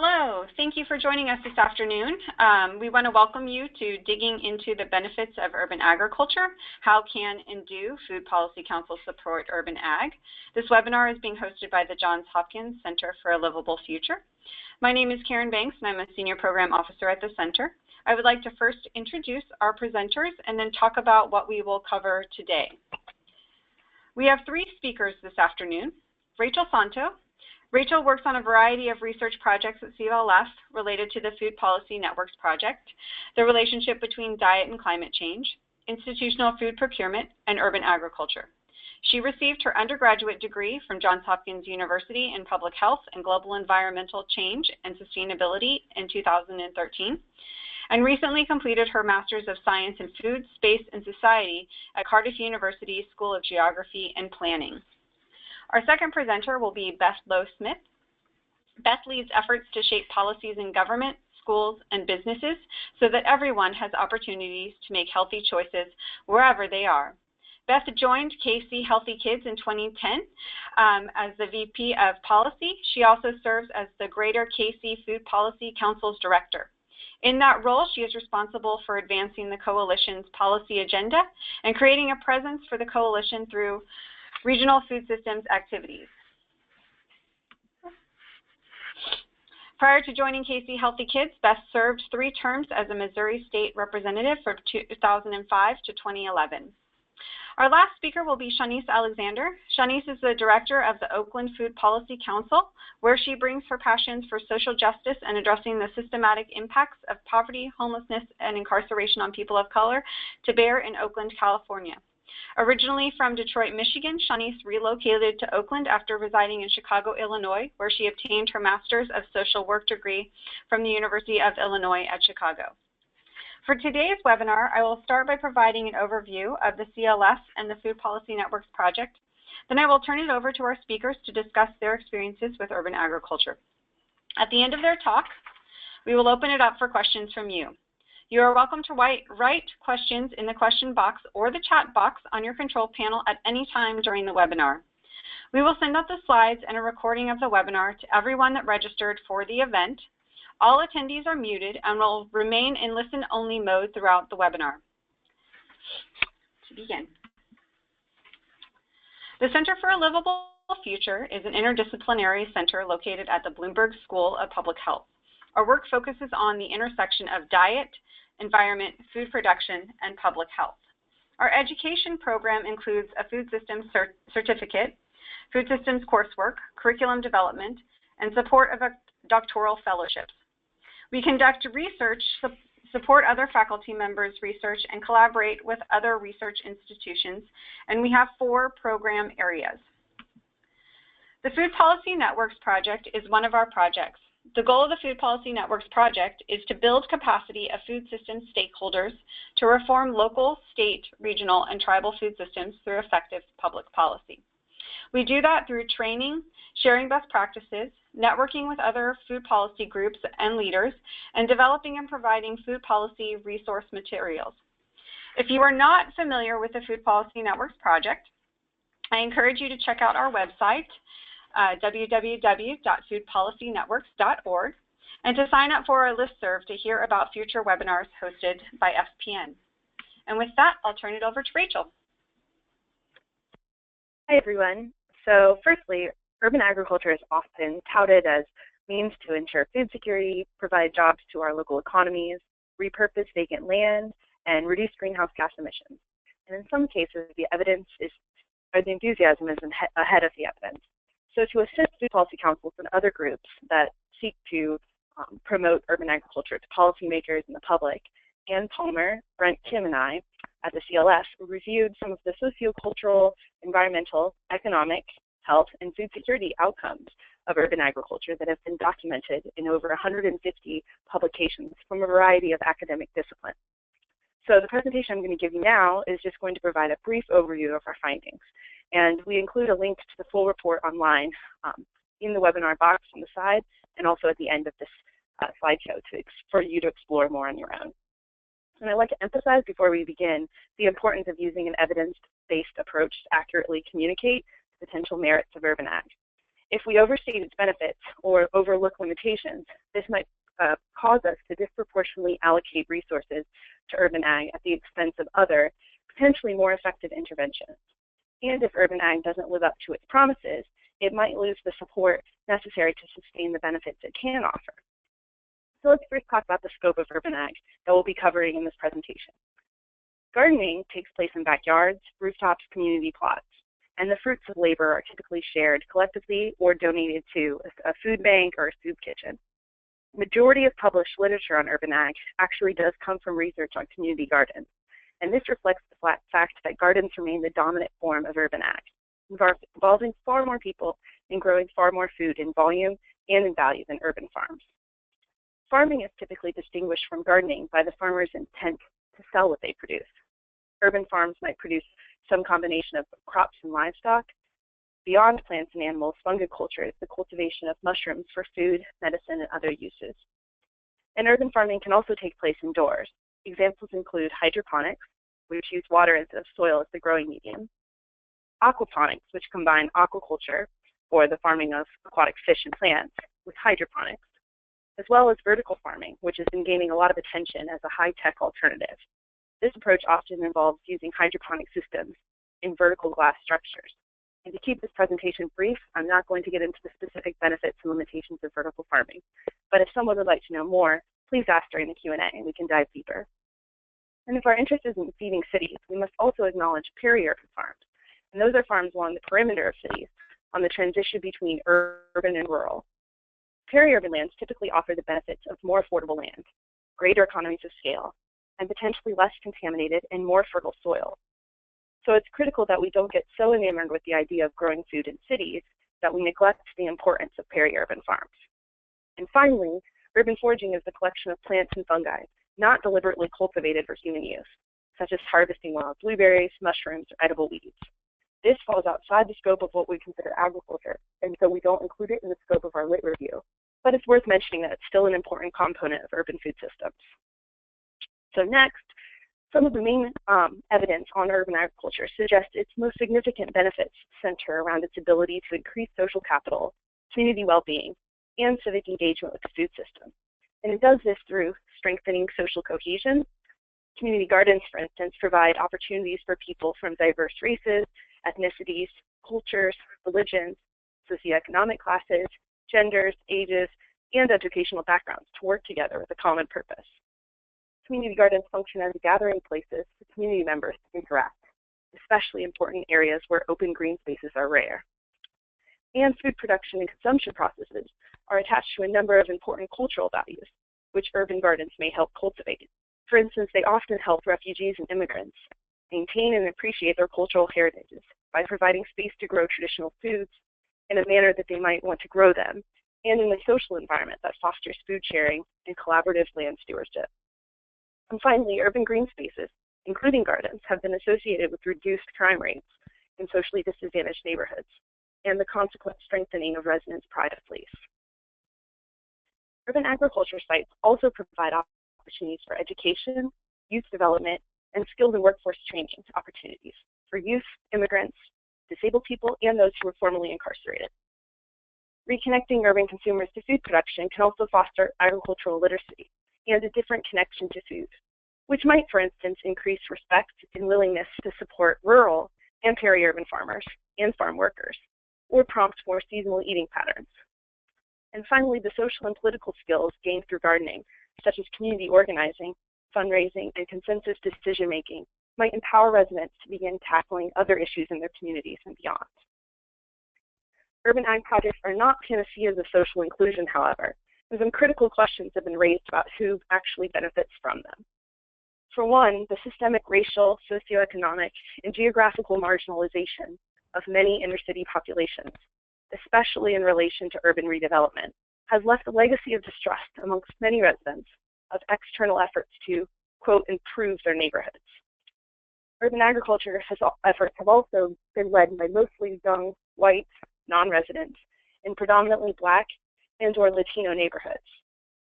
Hello, thank you for joining us this afternoon. We want to welcome you to Digging into the Benefits of Urban Agriculture, How Can and Do Food Policy Council Support Urban Ag? This webinar is being hosted by the Johns Hopkins Center for a Livable Future. My name is Karen Banks and I'm a Senior Program Officer at the Center. I would like to first introduce our presenters and then talk about what we will cover today. We have three speakers this afternoon. Rachel Santo. Rachel works on a variety of research projects at CLF related to the Food Policy Networks Project, the relationship between diet and climate change, institutional food procurement, and urban agriculture. She received her undergraduate degree from Johns Hopkins University in Public Health and Global Environmental Change and Sustainability in 2013, and recently completed her Master's of Science in Food, Space, and Society at Cardiff University School of Geography and Planning. Our second presenter will be Beth Lowe-Smith. Beth leads efforts to shape policies in government, schools, and businesses so that everyone has opportunities to make healthy choices wherever they are. Beth joined KC Healthy Kids in 2010 as the VP of Policy. She also serves as the Greater KC Food Policy Council's Director. In that role, she is responsible for advancing the Coalition's policy agenda and creating a presence for the Coalition through regional food systems activities. Prior to joining KC Healthy Kids, Beth served 3 terms as a Missouri State Representative from 2005 to 2011. Our last speaker will be Shanice Alexander. Shanice is the director of the Oakland Food Policy Council, where she brings her passions for social justice and addressing the systematic impacts of poverty, homelessness, and incarceration on people of color to bear in Oakland, California. Originally from Detroit, Michigan, Shanice relocated to Oakland after residing in Chicago, Illinois, where she obtained her Master's of Social Work degree from the University of Illinois at Chicago. For today's webinar, I will start by providing an overview of the CLF and the Food Policy Networks project. Then I will turn it over to our speakers to discuss their experiences with urban agriculture. At the end of their talk, we will open it up for questions from you. You are welcome to write questions in the question box or the chat box on your control panel at any time during the webinar. We will send out the slides and a recording of the webinar to everyone that registered for the event. All attendees are muted and will remain in listen-only mode throughout the webinar. To begin, the Center for a Livable Future is an interdisciplinary center located at the Bloomberg School of Public Health. Our work focuses on the intersection of diet, environment, food production, and public health. Our education program includes a food systems certificate, food systems coursework, curriculum development, and support of doctoral fellowships. We conduct research, support other faculty members' research, and collaborate with other research institutions, and we have 4 program areas. The Food Policy Networks project is one of our projects. The goal of the Food Policy Networks project is to build capacity of food system stakeholders to reform local, state, regional, and tribal food systems through effective public policy. We do that through training, sharing best practices, networking with other food policy groups and leaders, and developing and providing food policy resource materials. If you are not familiar with the Food Policy Networks project, I encourage you to check out our website, www.foodpolicynetworks.org, and to sign up for our listserv to hear about future webinars hosted by FPN. And with that, I'll turn it over to Rachel. Hi, everyone. So firstly, urban agriculture is often touted as means to ensure food security, provide jobs to our local economies, repurpose vacant land, and reduce greenhouse gas emissions. And in some cases, the enthusiasm is ahead of the evidence. So to assist food policy councils and other groups that seek to promote urban agriculture to policymakers and the public, Ann Palmer, Brent Kim, and I at the CLF reviewed some of the sociocultural, environmental, economic, health, and food security outcomes of urban agriculture that have been documented in over 150 publications from a variety of academic disciplines. So the presentation I'm going to give you now is just going to provide a brief overview of our findings. And we include a link to the full report online in the webinar box on the side and also at the end of this slideshow for you to explore more on your own. And I'd like to emphasize before we begin the importance of using an evidence-based approach to accurately communicate the potential merits of urban ag. If we overstate its benefits or overlook limitations, this might cause us to disproportionately allocate resources to urban ag at the expense of other, potentially more effective interventions. And if urban ag doesn't live up to its promises, it might lose the support necessary to sustain the benefits it can offer. So let's first talk about the scope of urban ag that we'll be covering in this presentation. Gardening takes place in backyards, rooftops, community plots, and the fruits of labor are typically shared collectively or donated to a food bank or a soup kitchen. The majority of published literature on urban ag actually does come from research on community gardens, and this reflects the fact that gardens remain the dominant form of urban ag, involving far more people and growing far more food in volume and in value than urban farms. Farming is typically distinguished from gardening by the farmer's intent to sell what they produce. Urban farms might produce some combination of crops and livestock. Beyond plants and animals, fungiculture is the cultivation of mushrooms for food, medicine, and other uses. And urban farming can also take place indoors. Examples include hydroponics, which use water instead of soil as the growing medium, aquaponics, which combine aquaculture, or the farming of aquatic fish and plants, with hydroponics, as well as vertical farming, which has been gaining a lot of attention as a high-tech alternative. This approach often involves using hydroponic systems in vertical glass structures. And to keep this presentation brief, I'm not going to get into the specific benefits and limitations of vertical farming. But if someone would like to know more, please ask during the Q&A and we can dive deeper. And if our interest is in feeding cities, we must also acknowledge peri-urban farms. And those are farms along the perimeter of cities, on the transition between urban and rural. Peri-urban lands typically offer the benefits of more affordable land, greater economies of scale, and potentially less contaminated and more fertile soil. So it's critical that we don't get so enamored with the idea of growing food in cities that we neglect the importance of peri-urban farms. And finally, urban foraging is the collection of plants and fungi not deliberately cultivated for human use, such as harvesting wild blueberries, mushrooms, or edible weeds. This falls outside the scope of what we consider agriculture, and so we don't include it in the scope of our lit review. But it's worth mentioning that it's still an important component of urban food systems. So next, some of the main evidence on urban agriculture suggests its most significant benefits center around its ability to increase social capital, community well-being, and civic engagement with the food system. And it does this through strengthening social cohesion. Community gardens, for instance, provide opportunities for people from diverse races, ethnicities, cultures, religions, socioeconomic classes, genders, ages, and educational backgrounds to work together with a common purpose. Community gardens function as gathering places for community members to interact, especially important areas where open green spaces are rare. And food production and consumption processes are attached to a number of important cultural values, which urban gardens may help cultivate. For instance, they often help refugees and immigrants maintain and appreciate their cultural heritages by providing space to grow traditional foods in a manner that they might want to grow them, and in a social environment that fosters food sharing and collaborative land stewardship. And finally, urban green spaces, including gardens, have been associated with reduced crime rates in socially disadvantaged neighborhoods and the consequent strengthening of residents' pride of place. Urban agriculture sites also provide opportunities for education, youth development, and skilled and workforce training opportunities for youth, immigrants, disabled people, and those who were formerly incarcerated. Reconnecting urban consumers to food production can also foster agricultural literacy and a different connection to food, which might, for instance, increase respect and willingness to support rural and peri-urban farmers and farm workers, or prompt more seasonal eating patterns. And finally, the social and political skills gained through gardening, such as community organizing, fundraising, and consensus decision-making, might empower residents to begin tackling other issues in their communities and beyond. Urban ag projects are not panaceas of social inclusion, however, and some critical questions have been raised about who actually benefits from them. For one, the systemic racial, socioeconomic, and geographical marginalization of many inner-city populations, especially in relation to urban redevelopment, has left a legacy of distrust amongst many residents of external efforts to, quote, improve their neighborhoods. Urban agriculture efforts have also been led by mostly young, white, non-residents in predominantly Black and or Latino neighborhoods.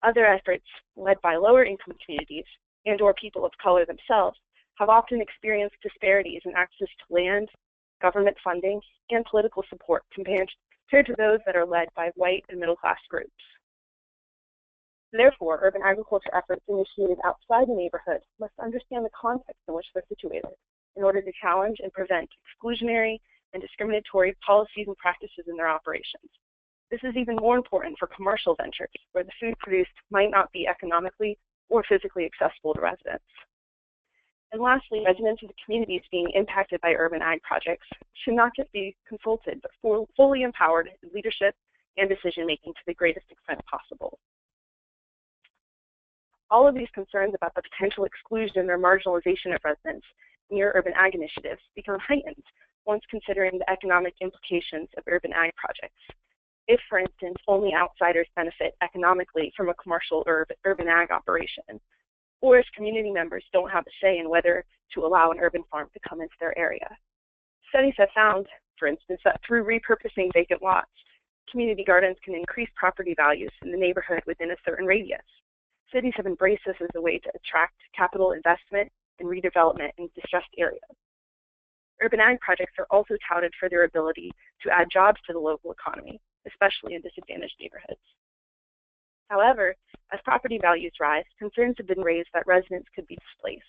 Other efforts led by lower income communities and or people of color themselves have often experienced disparities in access to land, government funding, and political support compared compared to those that are led by white and middle-class groups. Therefore, urban agriculture efforts initiated outside the neighborhood must understand the context in which they're situated in order to challenge and prevent exclusionary and discriminatory policies and practices in their operations. This is even more important for commercial ventures, where the food produced might not be economically or physically accessible to residents. And lastly, residents of the communities being impacted by urban ag projects should not just be consulted, but fully empowered in leadership and decision-making to the greatest extent possible. All of these concerns about the potential exclusion or marginalization of residents near urban ag initiatives become heightened once considering the economic implications of urban ag projects. If, for instance, only outsiders benefit economically from a commercial or urban ag operation, or if community members don't have a say in whether to allow an urban farm to come into their area. Studies have found, for instance, that through repurposing vacant lots, community gardens can increase property values in the neighborhood within a certain radius. Cities have embraced this as a way to attract capital investment and redevelopment in distressed areas. Urban ag projects are also touted for their ability to add jobs to the local economy, especially in disadvantaged neighborhoods. However, as property values rise, concerns have been raised that residents could be displaced.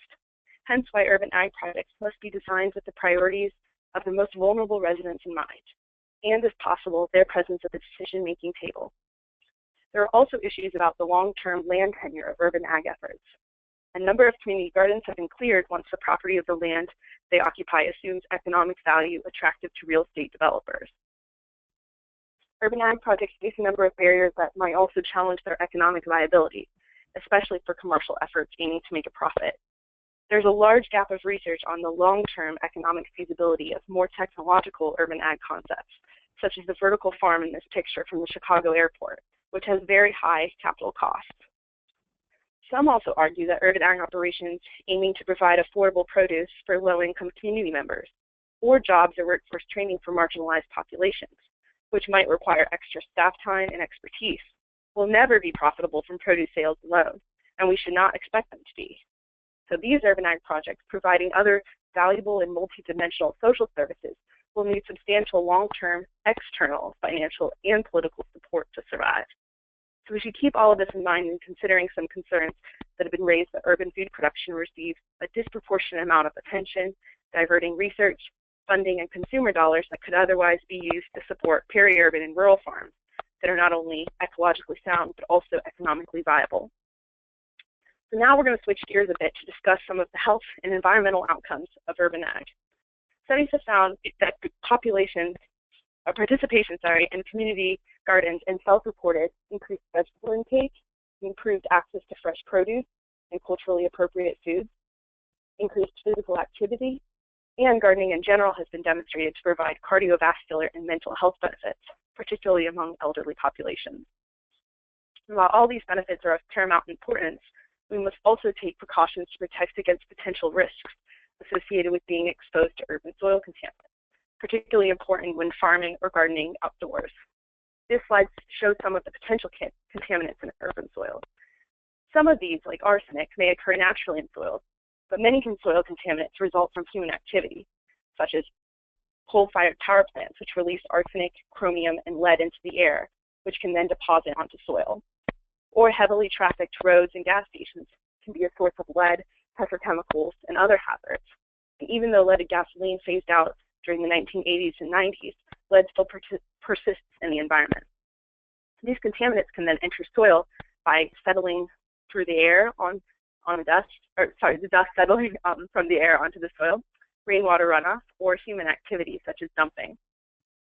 Hence why urban ag projects must be designed with the priorities of the most vulnerable residents in mind, and if possible, their presence at the decision-making table. There are also issues about the long-term land tenure of urban ag efforts. A number of community gardens have been cleared once the property of the land they occupy assumes economic value attractive to real estate developers. Urban ag projects face a number of barriers that might also challenge their economic viability, especially for commercial efforts aiming to make a profit. There's a large gap of research on the long-term economic feasibility of more technological urban ag concepts, such as the vertical farm in this picture from the Chicago airport, which has very high capital costs. Some also argue that urban ag operations aiming to provide affordable produce for low-income community members, or jobs or workforce training for marginalized populations, which might require extra staff time and expertise, will never be profitable from produce sales alone, and we should not expect them to be. So these urban ag projects, providing other valuable and multidimensional social services, will need substantial long-term external financial and political support to survive. So we should keep all of this in mind in considering some concerns that have been raised that urban food production receives a disproportionate amount of attention, diverting research, funding, and consumer dollars that could otherwise be used to support peri-urban and rural farms that are not only ecologically sound, but also economically viable. So now we're going to switch gears a bit to discuss some of the health and environmental outcomes of urban ag. Studies have found that participation in community gardens and self-reported increased vegetable intake, improved access to fresh produce and culturally appropriate foods, increased physical activity, and gardening in general has been demonstrated to provide cardiovascular and mental health benefits, particularly among elderly populations. And while all these benefits are of paramount importance, we must also take precautions to protect against potential risks associated with being exposed to urban soil contaminants, particularly important when farming or gardening outdoors. This slide shows some of the potential contaminants in urban soils. Some of these, like arsenic, may occur naturally in soils, but many soil contaminants result from human activity, such as coal-fired power plants, which release arsenic, chromium, and lead into the air, which can then deposit onto soil. Or heavily trafficked roads and gas stations can be a source of lead, petrochemicals, and other hazards. And even though leaded gasoline phased out during the 1980s and 90s, lead still persists in the environment. These contaminants can then enter soil by settling through the air the dust settling from the air onto the soil, rainwater runoff, or human activities such as dumping.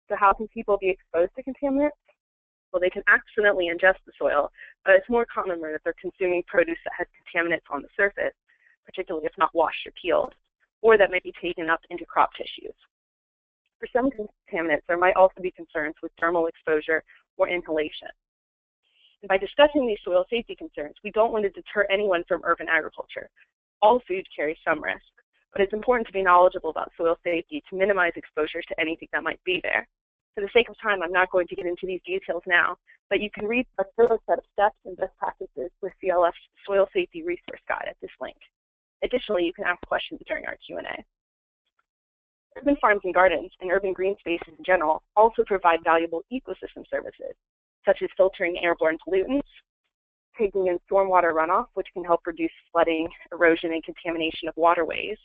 So how can people be exposed to contaminants? Well, they can accidentally ingest the soil, but it's more common that they're consuming produce that has contaminants on the surface, particularly if not washed or peeled, or that may be taken up into crop tissues. For some contaminants, there might also be concerns with thermal exposure or inhalation. And by discussing these soil safety concerns, we don't want to deter anyone from urban agriculture. All food carries some risk, but it's important to be knowledgeable about soil safety to minimize exposure to anything that might be there. For the sake of time, I'm not going to get into these details now, but you can read a thorough set of steps and best practices with CLF's Soil Safety Resource Guide at this link. Additionally, you can ask questions during our Q&A. Urban farms and gardens and urban green spaces in general also provide valuable ecosystem services, such as filtering airborne pollutants, taking in stormwater runoff, which can help reduce flooding, erosion, and contamination of waterways.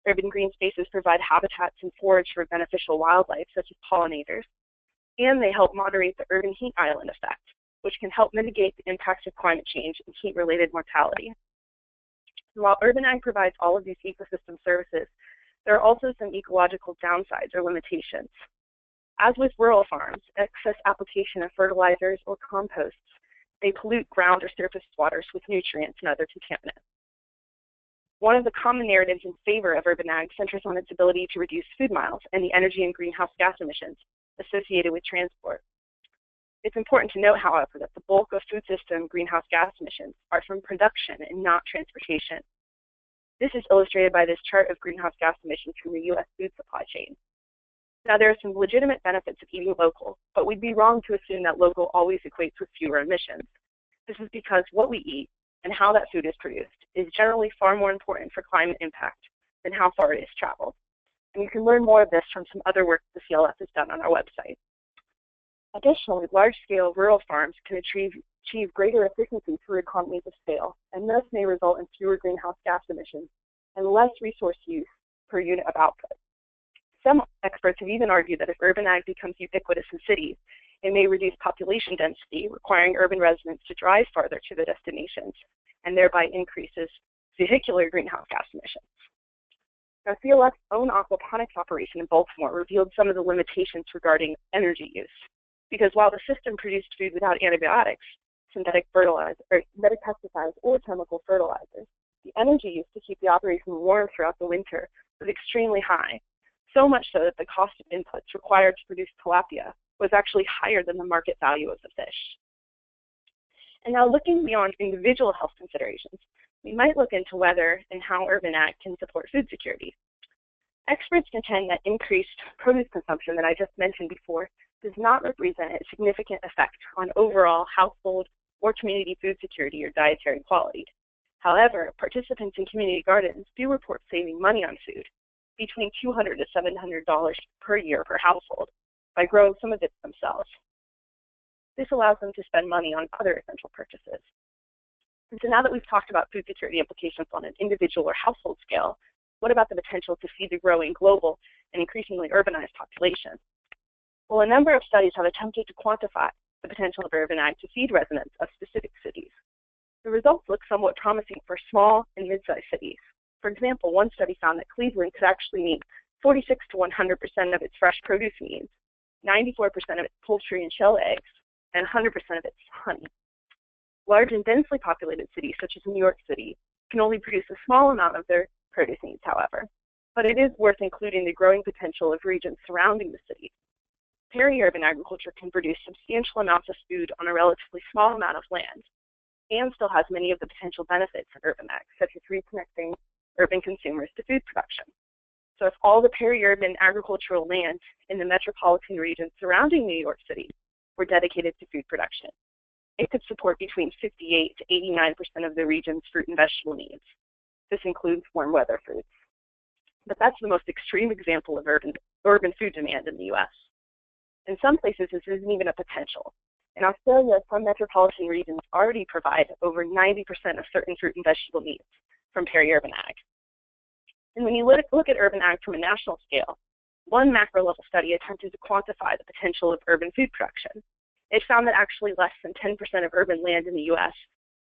Urban green spaces provide habitats and forage for beneficial wildlife, such as pollinators, and they help moderate the urban heat island effect, which can help mitigate the impacts of climate change and heat-related mortality. And while urban ag provides all of these ecosystem services, there are also some ecological downsides or limitations. As with rural farms, excess application of fertilizers or composts, they pollute ground or surface waters with nutrients and other contaminants. One of the common narratives in favor of urban ag centers on its ability to reduce food miles and the energy and greenhouse gas emissions associated with transport. It's important to note, however, that the bulk of food system greenhouse gas emissions are from production and not transportation. This is illustrated by this chart of greenhouse gas emissions from the U.S. food supply chain. Now, there are some legitimate benefits of eating local, but we'd be wrong to assume that local always equates with fewer emissions. This is because what we eat and how that food is produced is generally far more important for climate impact than how far it is traveled. And you can learn more of this from some other work the CLF has done on our website. Additionally, large-scale rural farms can achieve greater efficiency through economies of scale, and thus may result in fewer greenhouse gas emissions and less resource use per unit of output. Some experts have even argued that if urban ag becomes ubiquitous in cities, it may reduce population density, requiring urban residents to drive farther to the destinations, and thereby increases vehicular greenhouse gas emissions. Now, CLF's own aquaponics operation in Baltimore revealed some of the limitations regarding energy use, because while the system produced food without antibiotics, synthetic fertilizers, or synthetic pesticides, or chemical fertilizers, the energy used to keep the operation warm throughout the winter was extremely high, so much so that the cost of inputs required to produce tilapia was actually higher than the market value of the fish. And now, looking beyond individual health considerations, we might look into whether and how urban ag can support food security. Experts contend that increased produce consumption that I just mentioned before does not represent a significant effect on overall household or community food security or dietary quality. However, participants in community gardens do report saving money on food, between $200 to $700 per year per household, by growing some of it themselves. This allows them to spend money on other essential purchases. And so now that we've talked about food security implications on an individual or household scale, what about the potential to feed the growing global and increasingly urbanized population? Well, a number of studies have attempted to quantify the potential of urban ag to feed residents of specific cities. The results look somewhat promising for small and mid-sized cities. For example, one study found that Cleveland could actually meet 46 to 100% of its fresh produce needs, 94% of its poultry and shell eggs, and 100% of its honey. Large and densely populated cities, such as New York City, can only produce a small amount of their produce needs, however. But it is worth including the growing potential of regions surrounding the city. Peri-urban agriculture can produce substantial amounts of food on a relatively small amount of land, and still has many of the potential benefits of urban ag, such as reconnecting urban consumers to food production. So if all the peri-urban agricultural land in the metropolitan region surrounding New York City were dedicated to food production, it could support between 58 to 89% of the region's fruit and vegetable needs. This includes warm weather foods. But that's the most extreme example of urban food demand in the US. In some places, this isn't even a potential. In Australia, some metropolitan regions already provide over 90% of certain fruit and vegetable needs from peri-urban ag. And when you look at urban ag from a national scale, one macro-level study attempted to quantify the potential of urban food production. It found that actually less than 10% of urban land in the US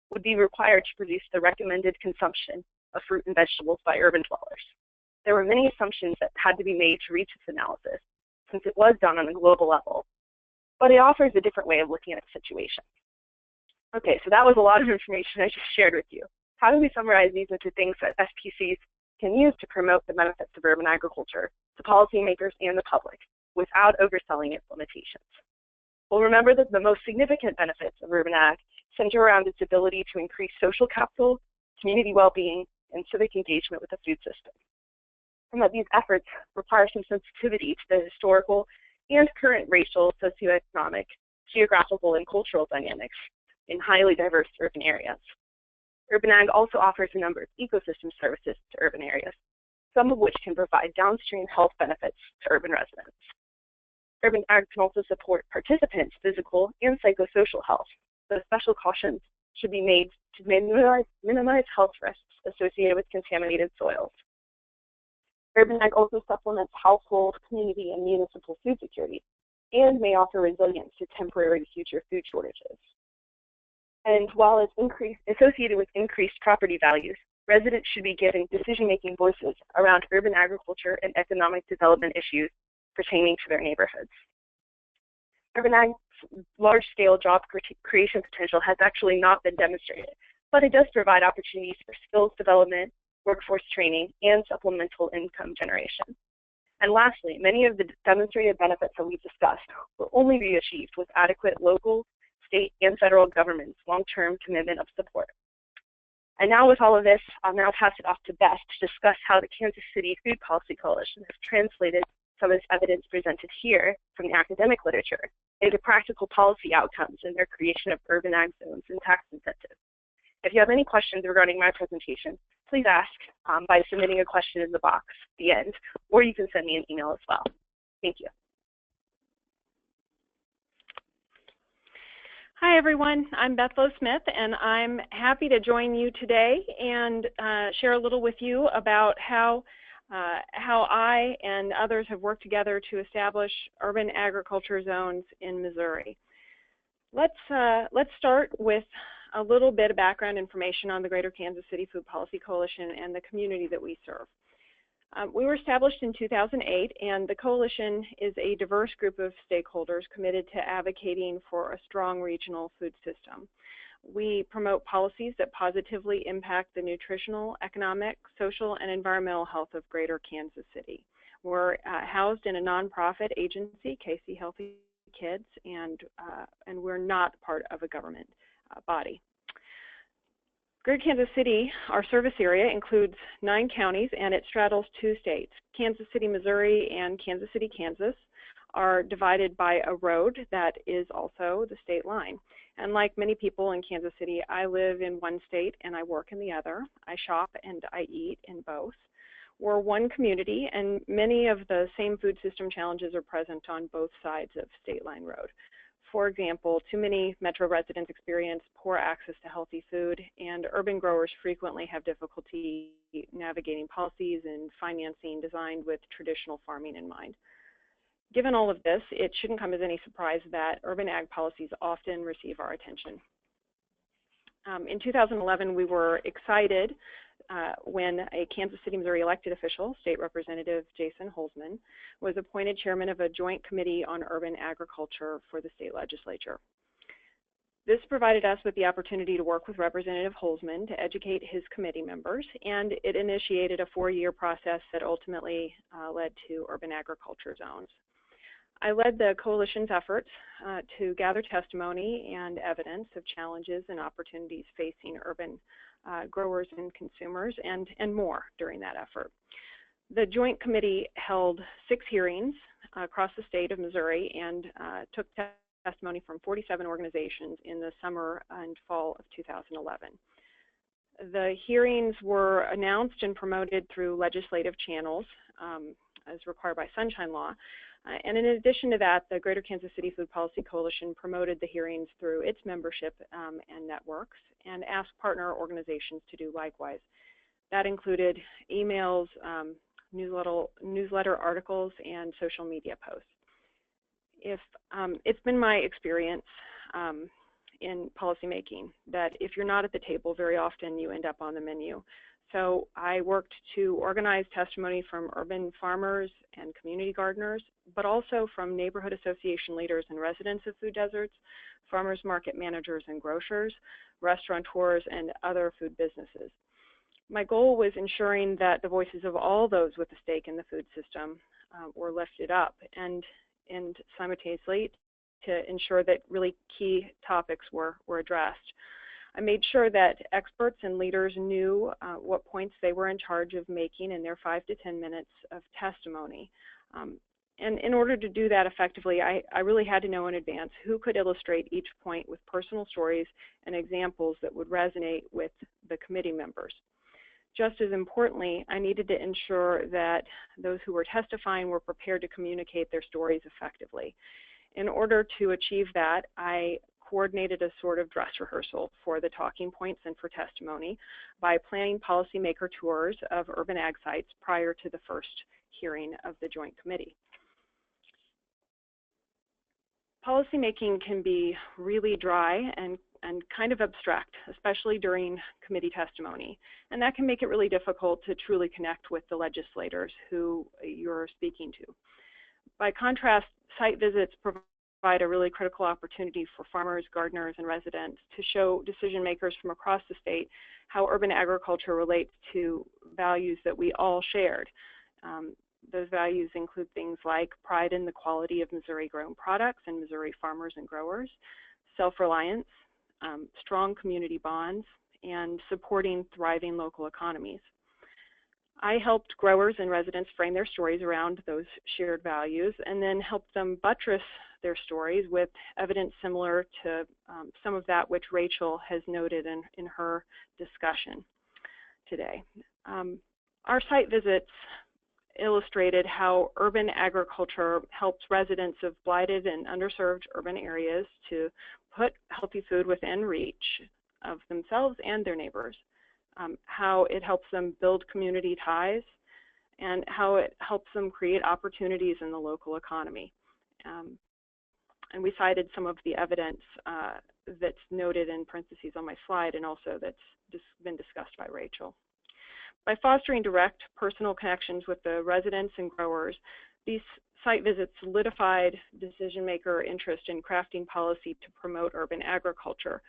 would be required to produce the recommended consumption of fruit and vegetables by urban dwellers. There were many assumptions that had to be made to reach this analysis, since it was done on a global level, but it offers a different way of looking at the situation. Okay, so that was a lot of information I just shared with you. How do we summarize these into things that SPCs can use to promote the benefits of urban agriculture to policymakers and the public without overselling its limitations? Well, remember that the most significant benefits of urban ag center around its ability to increase social capital, community well-being, and civic engagement with the food system. And that these efforts require some sensitivity to the historical and current racial, socioeconomic, geographical, and cultural dynamics in highly diverse urban areas. Urban ag also offers a number of ecosystem services to urban areas, some of which can provide downstream health benefits to urban residents. Urban ag can also support participants' physical and psychosocial health, so special cautions should be made to minimize health risks associated with contaminated soils. Urban ag also supplements household, community, and municipal food security, and may offer resilience to temporary future food shortages. And while it's associated with increased property values, residents should be given decision-making voices around urban agriculture and economic development issues pertaining to their neighborhoods. Urban ag's large-scale job creation potential has actually not been demonstrated, but it does provide opportunities for skills development, workforce training, and supplemental income generation. And lastly, many of the demonstrated benefits that we've discussed will only be achieved with adequate local, state, and federal government's long-term commitment of support. And now with all of this, I'll now pass it off to Beth to discuss how the Kansas City Food Policy Coalition has translated some of this evidence presented here from the academic literature into practical policy outcomes in their creation of urban ag zones and tax incentives. If you have any questions regarding my presentation, please ask by submitting a question in the box at the end, or you can send me an email as well. Thank you. Hi everyone, I'm Beth Lowe-Smith, and I'm happy to join you today and share a little with you about how I and others have worked together to establish urban agriculture zones in Missouri. Let's start with a little bit of background information on the Greater Kansas City Food Policy Coalition and the community that we serve. We were established in 2008, and the coalition is a diverse group of stakeholders committed to advocating for a strong regional food system. We promote policies that positively impact the nutritional, economic, social, and environmental health of Greater Kansas City. We're housed in a nonprofit agency, KC Healthy Kids, and we're not part of a government body. Greater Kansas City, our service area, includes 9 counties, and it straddles 2 states. Kansas City, Missouri, and Kansas City, Kansas are divided by a road that is also the state line. And like many people in Kansas City, I live in one state and I work in the other. I shop and I eat in both. We're one community, and many of the same food system challenges are present on both sides of State Line Road. For example, too many metro residents experience poor access to healthy food, and urban growers frequently have difficulty navigating policies and financing designed with traditional farming in mind. Given all of this, it shouldn't come as any surprise that urban ag policies often receive our attention. In 2011, we were excited when a Kansas City, Missouri elected official, State Representative Jason Holzman, was appointed chairman of a joint committee on urban agriculture for the state legislature. This provided us with the opportunity to work with Representative Holzman to educate his committee members, and it initiated a 4-year process that ultimately led to urban agriculture zones. I led the coalition's efforts to gather testimony and evidence of challenges and opportunities facing urban growers and consumers, and more during that effort. The Joint Committee held 6 hearings across the state of Missouri and took testimony from 47 organizations in the summer and fall of 2011. The hearings were announced and promoted through legislative channels as required by Sunshine Law. And in addition to that, the Greater Kansas City Food Policy Coalition promoted the hearings through its membership and networks and asked partner organizations to do likewise. That included emails, newsletter articles, and social media posts. It's been my experience in policymaking that if you're not at the table, very often you end up on the menu. So I worked to organize testimony from urban farmers and community gardeners, but also from neighborhood association leaders and residents of food deserts, farmers market managers and grocers, restaurateurs, and other food businesses. My goal was ensuring that the voices of all those with a stake in the food system were lifted up, and simultaneously to ensure that really key topics were addressed. I made sure that experts and leaders knew what points they were in charge of making in their 5 to 10 minutes of testimony. And in order to do that effectively, I really had to know in advance who could illustrate each point with personal stories and examples that would resonate with the committee members. just as importantly, I needed to ensure that those who were testifying were prepared to communicate their stories effectively. In order to achieve that, I coordinated a sort of dress rehearsal for the talking points and for testimony by planning policymaker tours of urban ag sites prior to the first hearing of the Joint Committee. Policymaking can be really dry and kind of abstract, especially during committee testimony. And that can make it really difficult to truly connect with the legislators who you're speaking to. By contrast, site visits provide a really critical opportunity for farmers, gardeners, and residents to show decision makers from across the state how urban agriculture relates to values that we all shared. Those values include things like pride in the quality of Missouri-grown products and Missouri farmers and growers, self-reliance, strong community bonds, and supporting thriving local economies. I helped growers and residents frame their stories around those shared values and then helped them buttress their stories with evidence similar to some of that which Rachel has noted in her discussion today. Our site visits illustrated how urban agriculture helps residents of blighted and underserved urban areas to put healthy food within reach of themselves and their neighbors, how it helps them build community ties, and how it helps them create opportunities in the local economy. And we cited some of the evidence that's noted in parentheses on my slide and also that's been discussed by Rachel. By fostering direct personal connections with the residents and growers, these site visits solidified decision maker interest in crafting policy to promote urban agriculture.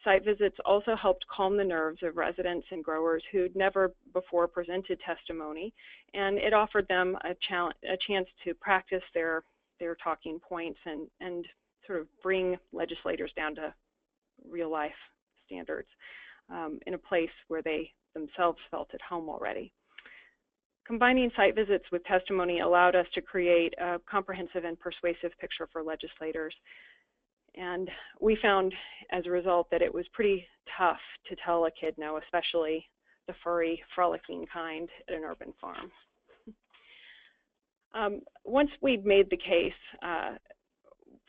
Site visits also helped calm the nerves of residents and growers who'd never before presented testimony, and it offered them a chance to practice their talking points and sort of bring legislators down to real life standards in a place where they themselves felt at home already. Combining site visits with testimony allowed us to create a comprehensive and persuasive picture for legislators. And we found as a result that it was pretty tough to tell a kid no, especially the furry, frolicking kind at an urban farm. Once we'd made the case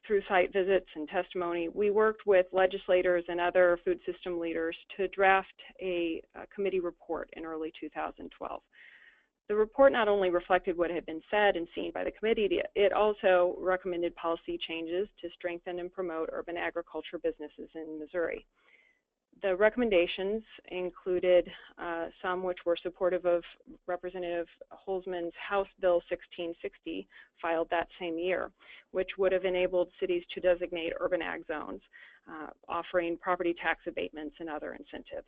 through site visits and testimony, we worked with legislators and other food system leaders to draft a committee report in early 2012. The report not only reflected what had been said and seen by the committee, it also recommended policy changes to strengthen and promote urban agriculture businesses in Missouri. The recommendations included some which were supportive of Representative Holzman's House Bill 1660, filed that same year, which would have enabled cities to designate urban ag zones, offering property tax abatements and other incentives.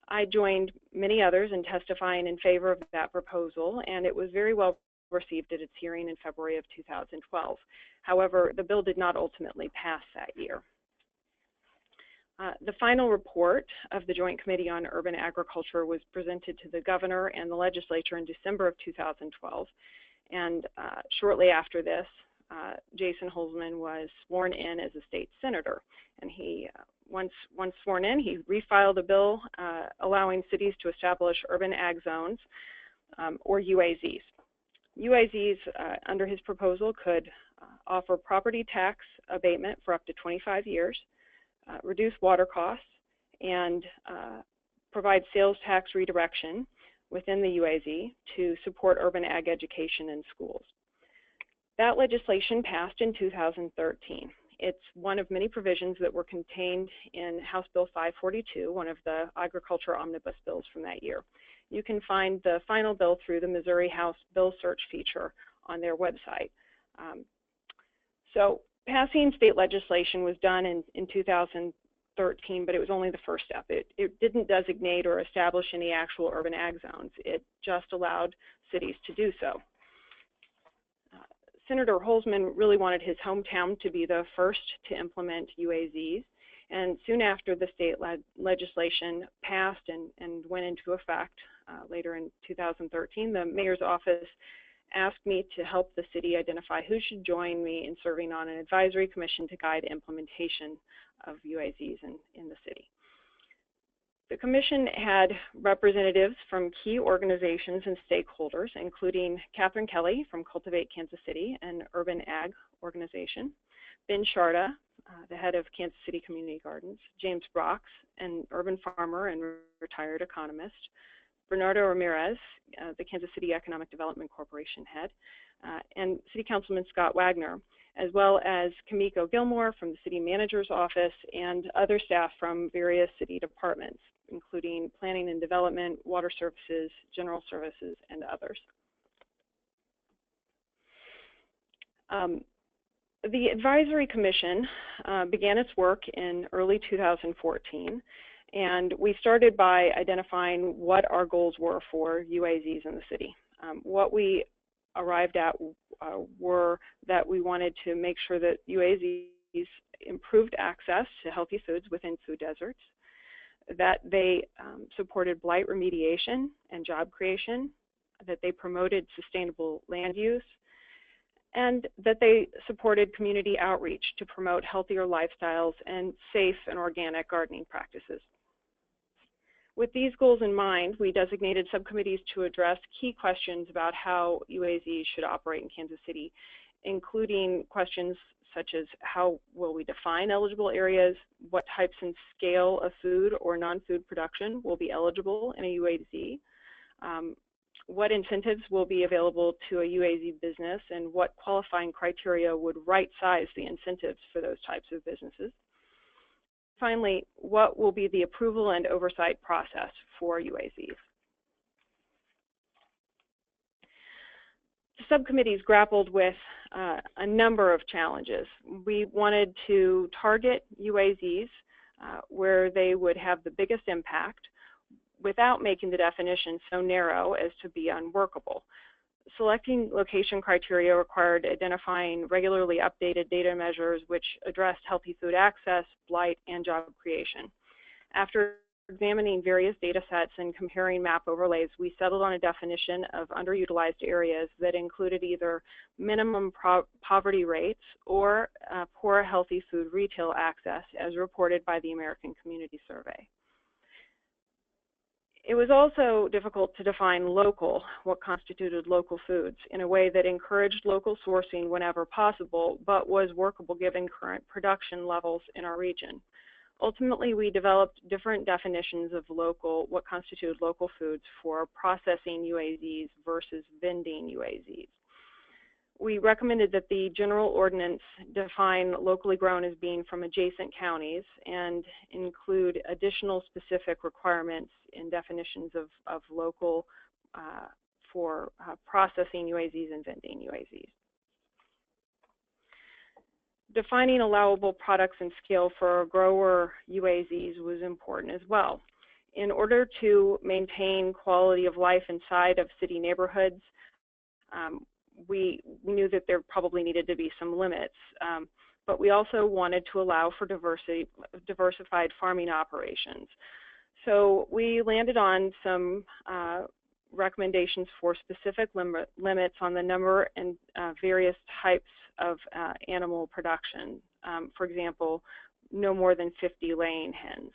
I joined many others in testifying in favor of that proposal, and it was very well received at its hearing in February of 2012. However, the bill did not ultimately pass that year. The final report of the Joint Committee on Urban Agriculture was presented to the governor and the legislature in December of 2012. And shortly after this, Jason Holzman was sworn in as a state senator. And he, once sworn in, he refiled a bill allowing cities to establish urban ag zones, or UAZs. UAZs, under his proposal, could offer property tax abatement for up to 25 years, reduce water costs, and provide sales tax redirection within the UAZ to support urban ag education in schools. That legislation passed in 2013. It's one of many provisions that were contained in House Bill 542, one of the agriculture omnibus bills from that year. You can find the final bill through the Missouri House Bill Search feature on their website. So passing state legislation was done in 2013, but it was only the first step. It didn't designate or establish any actual urban ag zones. It just allowed cities to do so. Senator Holzman really wanted his hometown to be the first to implement UAZs, and soon after the state legislation passed and went into effect later in 2013, the mayor's office asked me to help the city identify who should join me in serving on an advisory commission to guide implementation of UAZs in the city. The Commission had representatives from key organizations and stakeholders, including Catherine Kelly from Cultivate Kansas City, an urban ag organization, Ben Sharda, the head of Kansas City Community Gardens, James Brox, an urban farmer and retired economist, Bernardo Ramirez, the Kansas City Economic Development Corporation head, and City Councilman Scott Wagner, as well as Kamiko Gilmore from the City Manager's Office and other staff from various city departments, including Planning and Development, Water Services, General Services, and others. The Advisory Commission began its work in early 2014, and we started by identifying what our goals were for UAZs in the city. What we arrived at were that we wanted to make sure that UAZs improved access to healthy foods within food deserts, that they supported blight remediation and job creation, that they promoted sustainable land use, and that they supported community outreach to promote healthier lifestyles and safe and organic gardening practices. With these goals in mind, we designated subcommittees to address key questions about how UAZs should operate in Kansas City, including questions such as how will we define eligible areas, what types and scale of food or non-food production will be eligible in a UAZ, what incentives will be available to a UAZ business, and what qualifying criteria would right-size the incentives for those types of businesses. Finally, what will be the approval and oversight process for UAZs? The subcommittees grappled with a number of challenges. We wanted to target UAZs where they would have the biggest impact without making the definition so narrow as to be unworkable. Selecting location criteria required identifying regularly updated data measures which addressed healthy food access, blight, and job creation. After examining various data sets and comparing map overlays, we settled on a definition of underutilized areas that included either minimum poverty rates or poor healthy food retail access as reported by the American Community Survey. It was also difficult to define local, what constituted local foods, in a way that encouraged local sourcing whenever possible, but was workable given current production levels in our region. Ultimately, we developed different definitions of local, what constituted local foods for processing UAZs versus vending UAZs. We recommended that the general ordinance define locally grown as being from adjacent counties and include additional specific requirements in definitions of local for processing UAZs and vending UAZs. Defining allowable products and scale for grower UAZs was important as well. In order to maintain quality of life inside of city neighborhoods, we knew that there probably needed to be some limits, but we also wanted to allow for diversified farming operations. So we landed on some recommendations for specific limits on the number and various types of animal production. For example, no more than 50 laying hens.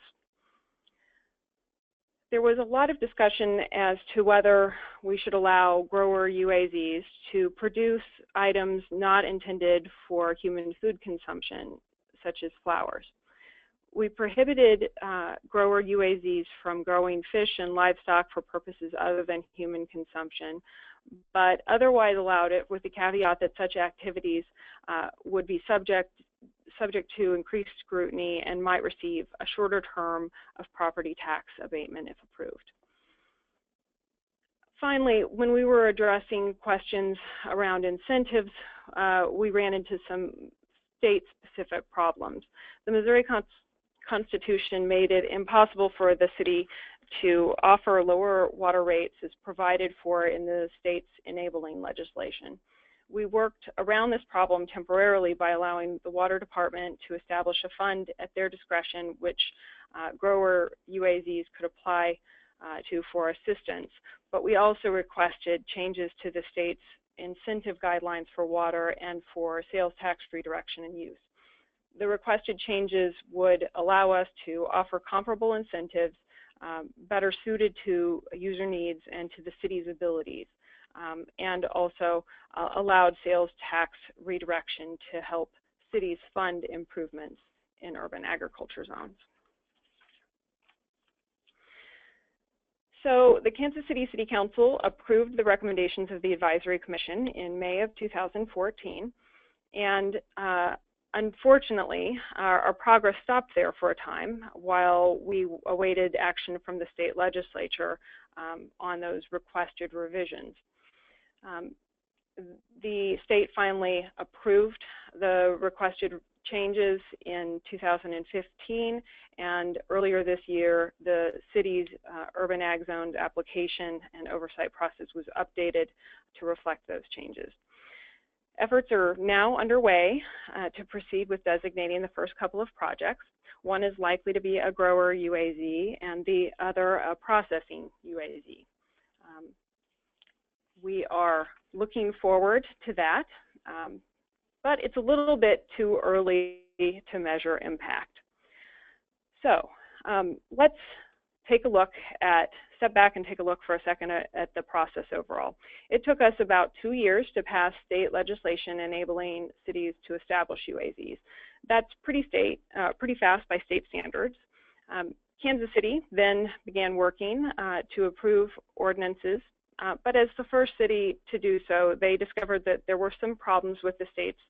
There was a lot of discussion as to whether we should allow grower UAZs to produce items not intended for human food consumption, such as flowers. We prohibited grower UAZs from growing fish and livestock for purposes other than human consumption, but otherwise allowed it with the caveat that such activities would be subject to increased scrutiny and might receive a shorter term of property tax abatement if approved. Finally, when we were addressing questions around incentives, we ran into some state-specific problems. The Missouri Constitution made it impossible for the city to offer lower water rates as provided for in the state's enabling legislation. We worked around this problem temporarily by allowing the Water Department to establish a fund at their discretion which grower UAZs could apply to for assistance. But we also requested changes to the state's incentive guidelines for water and for sales tax redirection and use. The requested changes would allow us to offer comparable incentives better suited to user needs and to the city's abilities, and also allowed sales tax redirection to help cities fund improvements in urban agriculture zones. So the Kansas City City Council approved the recommendations of the Advisory Commission in May of 2014, and unfortunately, our progress stopped there for a time while we awaited action from the state legislature on those requested revisions. The state finally approved the requested changes in 2015, and earlier this year, the city's urban ag zones application and oversight process was updated to reflect those changes. Efforts are now underway to proceed with designating the first couple of projects. One is likely to be a grower UAZ and the other a processing UAZ. We are looking forward to that, but it's a little bit too early to measure impact. So let's take a look at, step back and take a look for a second at the process overall. It took us about 2 years to pass state legislation enabling cities to establish UAZs. That's pretty fast by state standards. Kansas City then began working to approve ordinances, but as the first city to do so, they discovered that there were some problems with the state's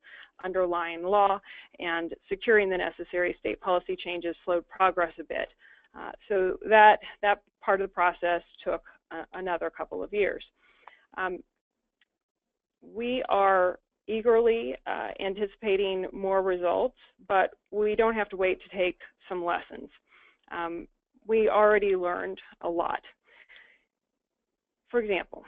underlying law, and securing the necessary state policy changes slowed progress a bit. So that part of the process took another couple of years. We are eagerly anticipating more results, but we don't have to wait to take some lessons. We already learned a lot. For example,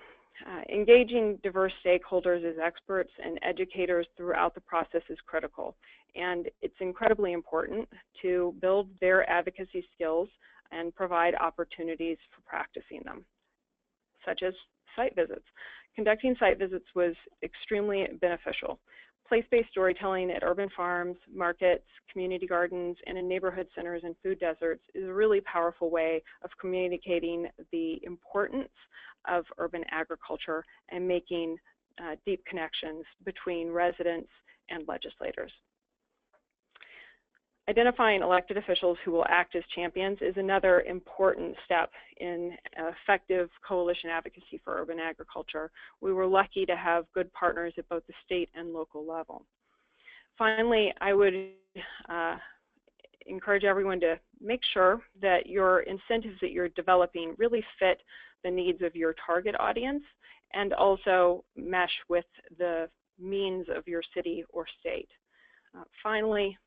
engaging diverse stakeholders as experts and educators throughout the process is critical, and it's incredibly important to build their advocacy skills and provide opportunities for practicing them, such as site visits. Conducting site visits was extremely beneficial. Place-based storytelling at urban farms, markets, community gardens, and in neighborhood centers and food deserts is a really powerful way of communicating the importance of urban agriculture and making deep connections between residents and legislators. Identifying elected officials who will act as champions is another important step in effective coalition advocacy for urban agriculture. We were lucky to have good partners at both the state and local level. Finally, I would encourage everyone to make sure that your incentives that you're developing really fit the needs of your target audience and also mesh with the means of your city or state. Finally,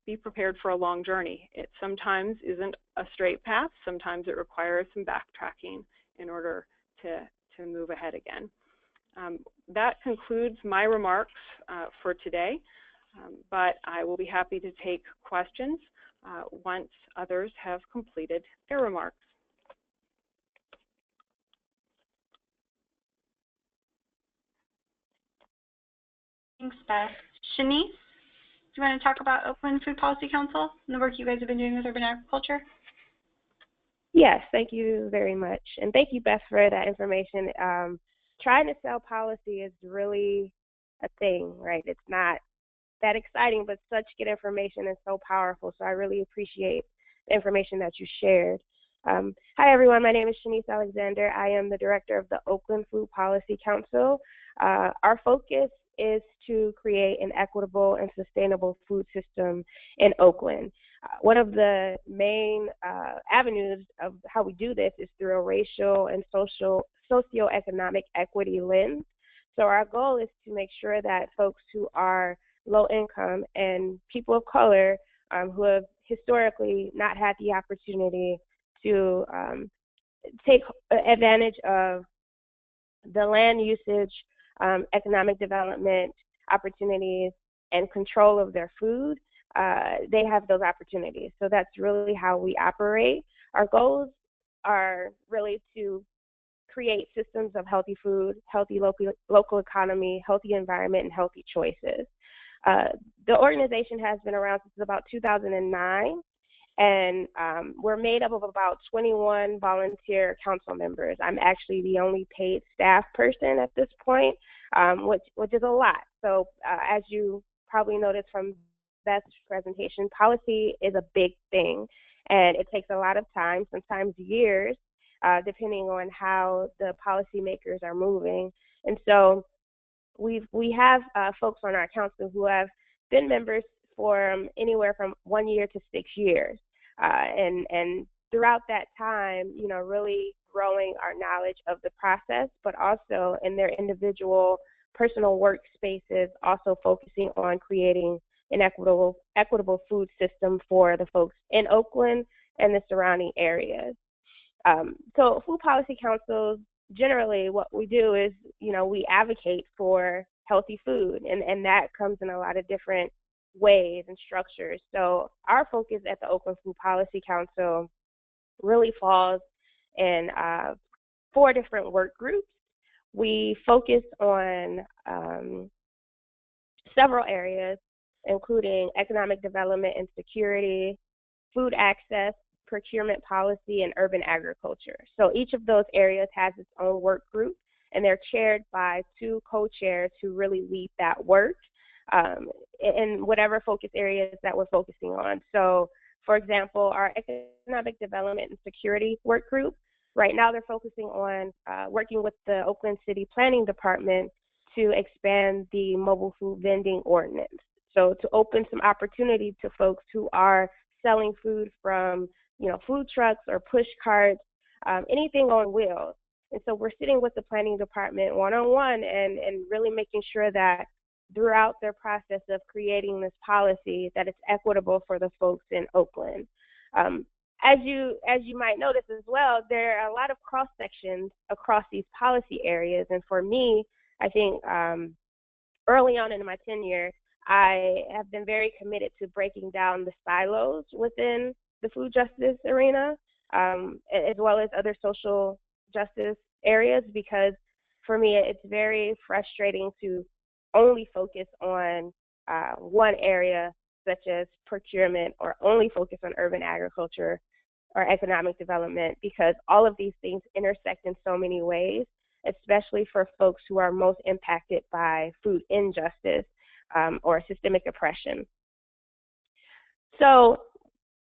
be prepared for a long journey. It sometimes isn't a straight path. Sometimes it requires some backtracking in order to move ahead again. That concludes my remarks for today, but I will be happy to take questions once others have completed their remarks. Thanks, Beth. Shanice, do you want to talk about Oakland Food Policy Council and the work you guys have been doing with urban agriculture? Yes, thank you very much. And thank you, Beth, for that information. Trying to sell policy is really a thing, right? It's not that exciting, but such good information and so powerful. So I really appreciate the information that you shared. Hi, everyone. My name is Shanice Alexander. I am the director of the Oakland Food Policy Council. Our focus is to create an equitable and sustainable food system in Oakland. One of the main avenues of how we do this is through a racial and socioeconomic equity lens. So our goal is to make sure that folks who are low income and people of color who have historically not had the opportunity to take advantage of the land usage, economic development opportunities, and control of their food, they have those opportunities. So that's really how we operate. Our goals are really to create systems of healthy food, healthy local economy, healthy environment, and healthy choices. The organization has been around since about 2009, And we're made up of about 21 volunteer council members. I'm actually the only paid staff person at this point, which is a lot. So as you probably noticed from Beth's presentation, policy is a big thing, and it takes a lot of time, sometimes years, depending on how the policymakers are moving. And so we have folks on our council who have been members for anywhere from 1 year to 6 years. And throughout that time, you know, really growing our knowledge of the process, but also in their individual personal workspaces, also focusing on creating an equitable food system for the folks in Oakland and the surrounding areas. So food policy councils, generally what we do is, you know, we advocate for healthy food, and that comes in a lot of different ways and structures. So our focus at the Oakland Food Policy Council really falls in 4 different work groups. We focus on several areas, including economic development and security, food access, procurement policy, and urban agriculture. So each of those areas has its own work group, and they're chaired by 2 co-chairs who really lead that work in whatever focus areas that we're focusing on. So, for example, our economic development and security work group, right now they're focusing on working with the Oakland City Planning Department to expand the mobile food vending ordinance. So to open some opportunity to folks who are selling food from, you know, food trucks or push carts, anything on wheels. And so we're sitting with the planning department one-on-one and really making sure that throughout their process of creating this policy that it's equitable for the folks in Oakland. As you might notice as well, there are a lot of cross sections across these policy areas. And for me, I think early on in my tenure, I have been very committed to breaking down the silos within the food justice arena, as well as other social justice areas, because for me, it's very frustrating to only focus on one area, such as procurement, or only focus on urban agriculture or economic development, because all of these things intersect in so many ways, especially for folks who are most impacted by food injustice or systemic oppression. So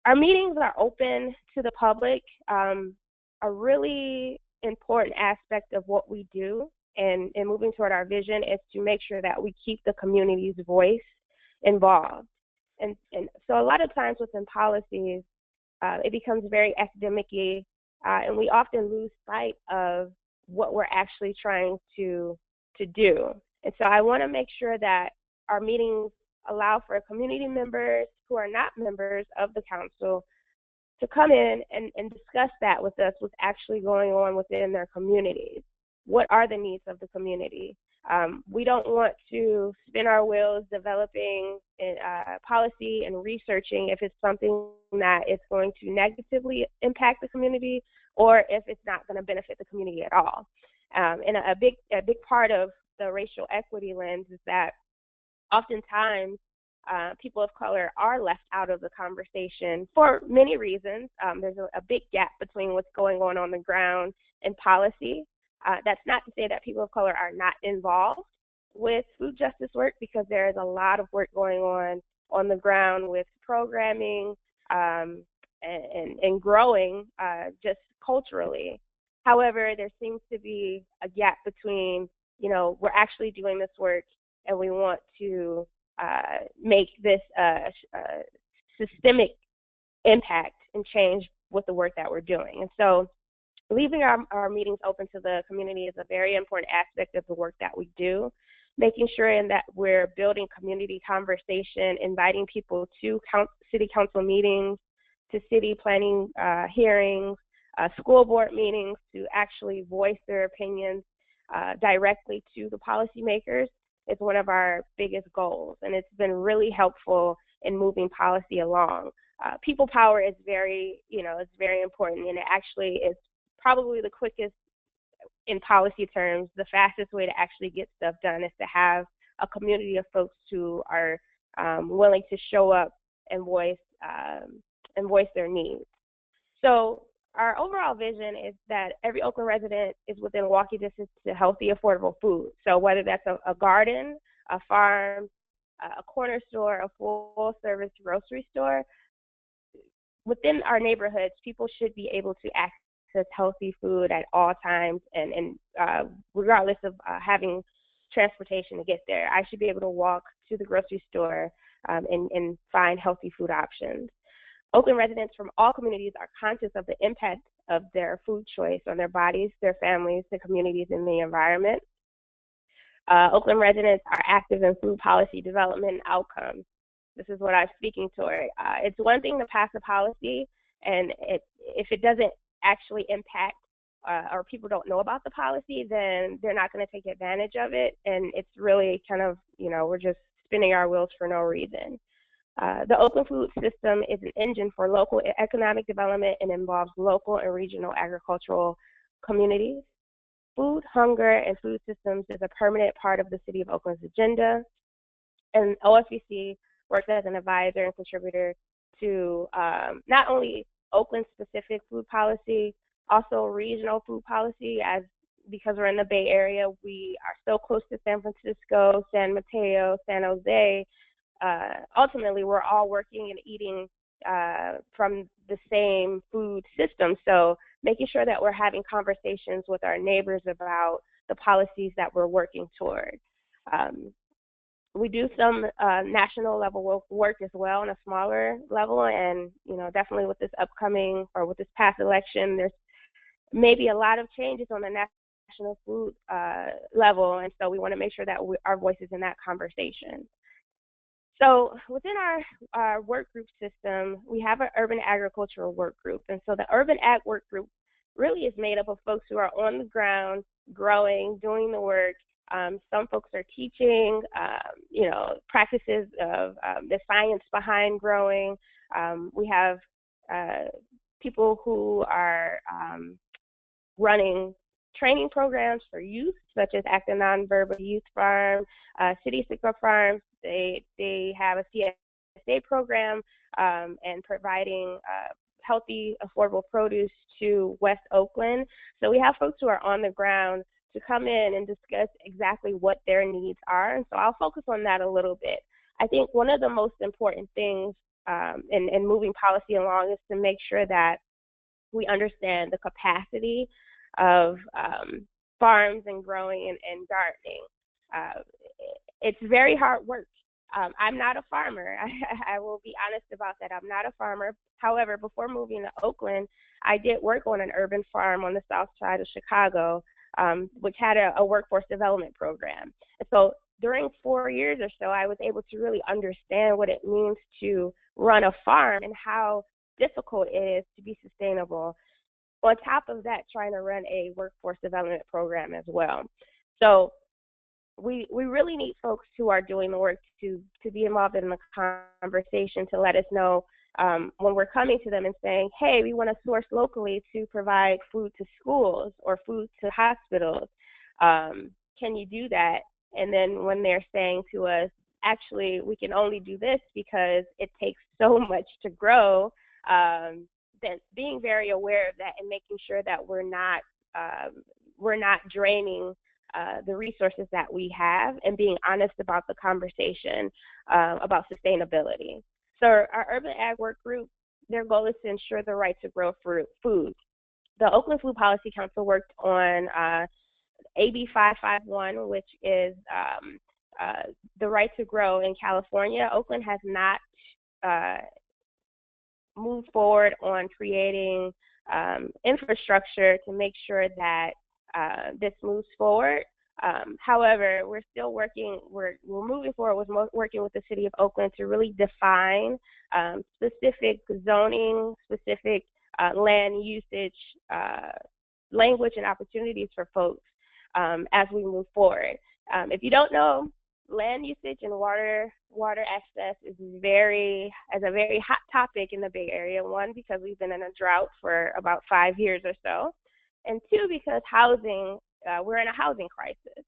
our meetings are open to the public. A really important aspect of what we do and moving toward our vision is to make sure that we keep the community's voice involved. And so a lot of times within policies, it becomes very academic-y, and we often lose sight of what we're actually trying to do. And so I want to make sure that our meetings allow for community members who are not members of the council to come in and discuss that with us, what's actually going on within their communities. What are the needs of the community? We don't want to spin our wheels developing policy and researching if it's something that is going to negatively impact the community or if it's not going to benefit the community at all. And a big part of the racial equity lens is that oftentimes people of color are left out of the conversation for many reasons. There's a big gap between what's going on the ground and policy. That's not to say that people of color are not involved with food justice work, because there is a lot of work going on the ground with programming and growing just culturally. However, there seems to be a gap between, you know, we're actually doing this work and we want to make this systemic impact and change with the work that we're doing. And so leaving our meetings open to the community is a very important aspect of the work that we do, making sure that we're building community conversation, inviting people to city council meetings, to city planning hearings, school board meetings, to actually voice their opinions directly to the policymakers is one of our biggest goals, and it's been really helpful in moving policy along. People power is very important, and it actually is probably the quickest, in policy terms, the fastest way to actually get stuff done is to have a community of folks who are willing to show up and voice and voice their needs. So our overall vision is that every Oakland resident is within walking distance to healthy, affordable food. So whether that's a garden, a farm, a corner store, a full-service grocery store, within our neighborhoods, people should be able to access healthy food at all times, and regardless of having transportation to get there. I should be able to walk to the grocery store and find healthy food options. Oakland residents from all communities are conscious of the impact of their food choice on their bodies, their families, their communities, and the environment. Oakland residents are active in food policy development and outcomes. This is what I'm speaking toward. It's one thing to pass a policy, and if it doesn't actually impact or people don't know about the policy, then they're not going to take advantage of it, and it's really kind of, we're just spinning our wheels for no reason. The Oakland food system is an engine for local economic development and involves local and regional agricultural communities. Food, hunger, and food systems is a permanent part of the City of Oakland's agenda, and OFBC works as an advisor and contributor to not only Oakland-specific food policy, also regional food policy, because we're in the Bay Area, we are so close to San Francisco, San Mateo, San Jose. Ultimately, we're all working and eating from the same food system. So making sure that we're having conversations with our neighbors about the policies that we're working toward. We do some national level work as well on a smaller level, and definitely with this upcoming or with this past election, there's maybe a lot of changes on the national food level, and so we want to make sure that our voice is in that conversation. So within our work group system, we have an urban agricultural work group. And so the urban ag work group really is made up of folks who are on the ground, growing, doing the work. Some folks are teaching, practices of the science behind growing. We have people who are running training programs for youth, such as Active Nonverbal Youth Farm, City Sigma Farms. They have a CSA program and providing healthy, affordable produce to West Oakland. So we have folks who are on the ground to come in and discuss exactly what their needs are. And so I'll focus on that a little bit. I think one of the most important things in moving policy along is to make sure that we understand the capacity of farms and growing and gardening. It's very hard work. I'm not a farmer. I will be honest about that. I'm not a farmer. However, before moving to Oakland, I did work on an urban farm on the south side of Chicago, which had a workforce development program. And so during 4 years or so, I was able to really understand what it means to run a farm and how difficult it is to be sustainable. On top of that, trying to run a workforce development program as well. So we really need folks who are doing the work to be involved in the conversation, to let us know when we're coming to them and saying, hey, we want to source locally to provide food to schools or food to hospitals. Can you do that? And then when they're saying to us, actually, we can only do this because it takes so much to grow, then being very aware of that and making sure that we're not draining the resources that we have, and being honest about the conversation about sustainability. So our Urban Ag Work Group, their goal is to ensure the right to grow food. The Oakland Food Policy Council worked on AB 551, which is the right to grow in California. Oakland has not moved forward on creating infrastructure to make sure that this moves forward. However, we're still working, we're moving forward with working with the City of Oakland to really define specific zoning, specific land usage, language and opportunities for folks as we move forward. If you don't know, land usage and water access is a very hot topic in the Bay Area. One, because we've been in a drought for about 5 years or so, and two, because housing, we're in a housing crisis.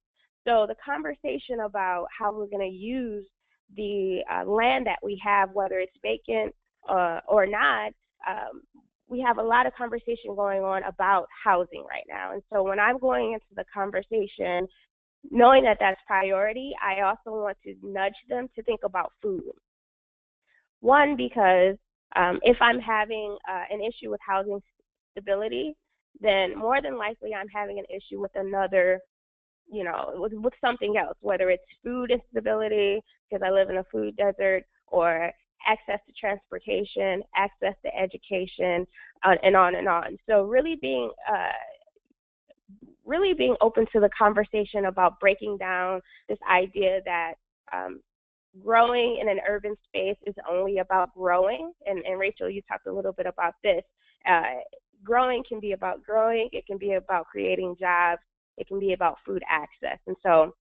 So the conversation about how we're going to use the land that we have, whether it's vacant or not, we have a lot of conversation going on about housing right now. And so when I'm going into the conversation, knowing that that's priority, I also want to nudge them to think about food. One, because if I'm having an issue with housing stability, then more than likely I'm having an issue with another, with something else, whether it's food instability because I live in a food desert, or access to transportation, access to education, and on and on. So really being open to the conversation about breaking down this idea that growing in an urban space is only about growing. And Rachel, you talked a little bit about this. Growing can be about growing. It can be about creating jobs. It can be about food access. And so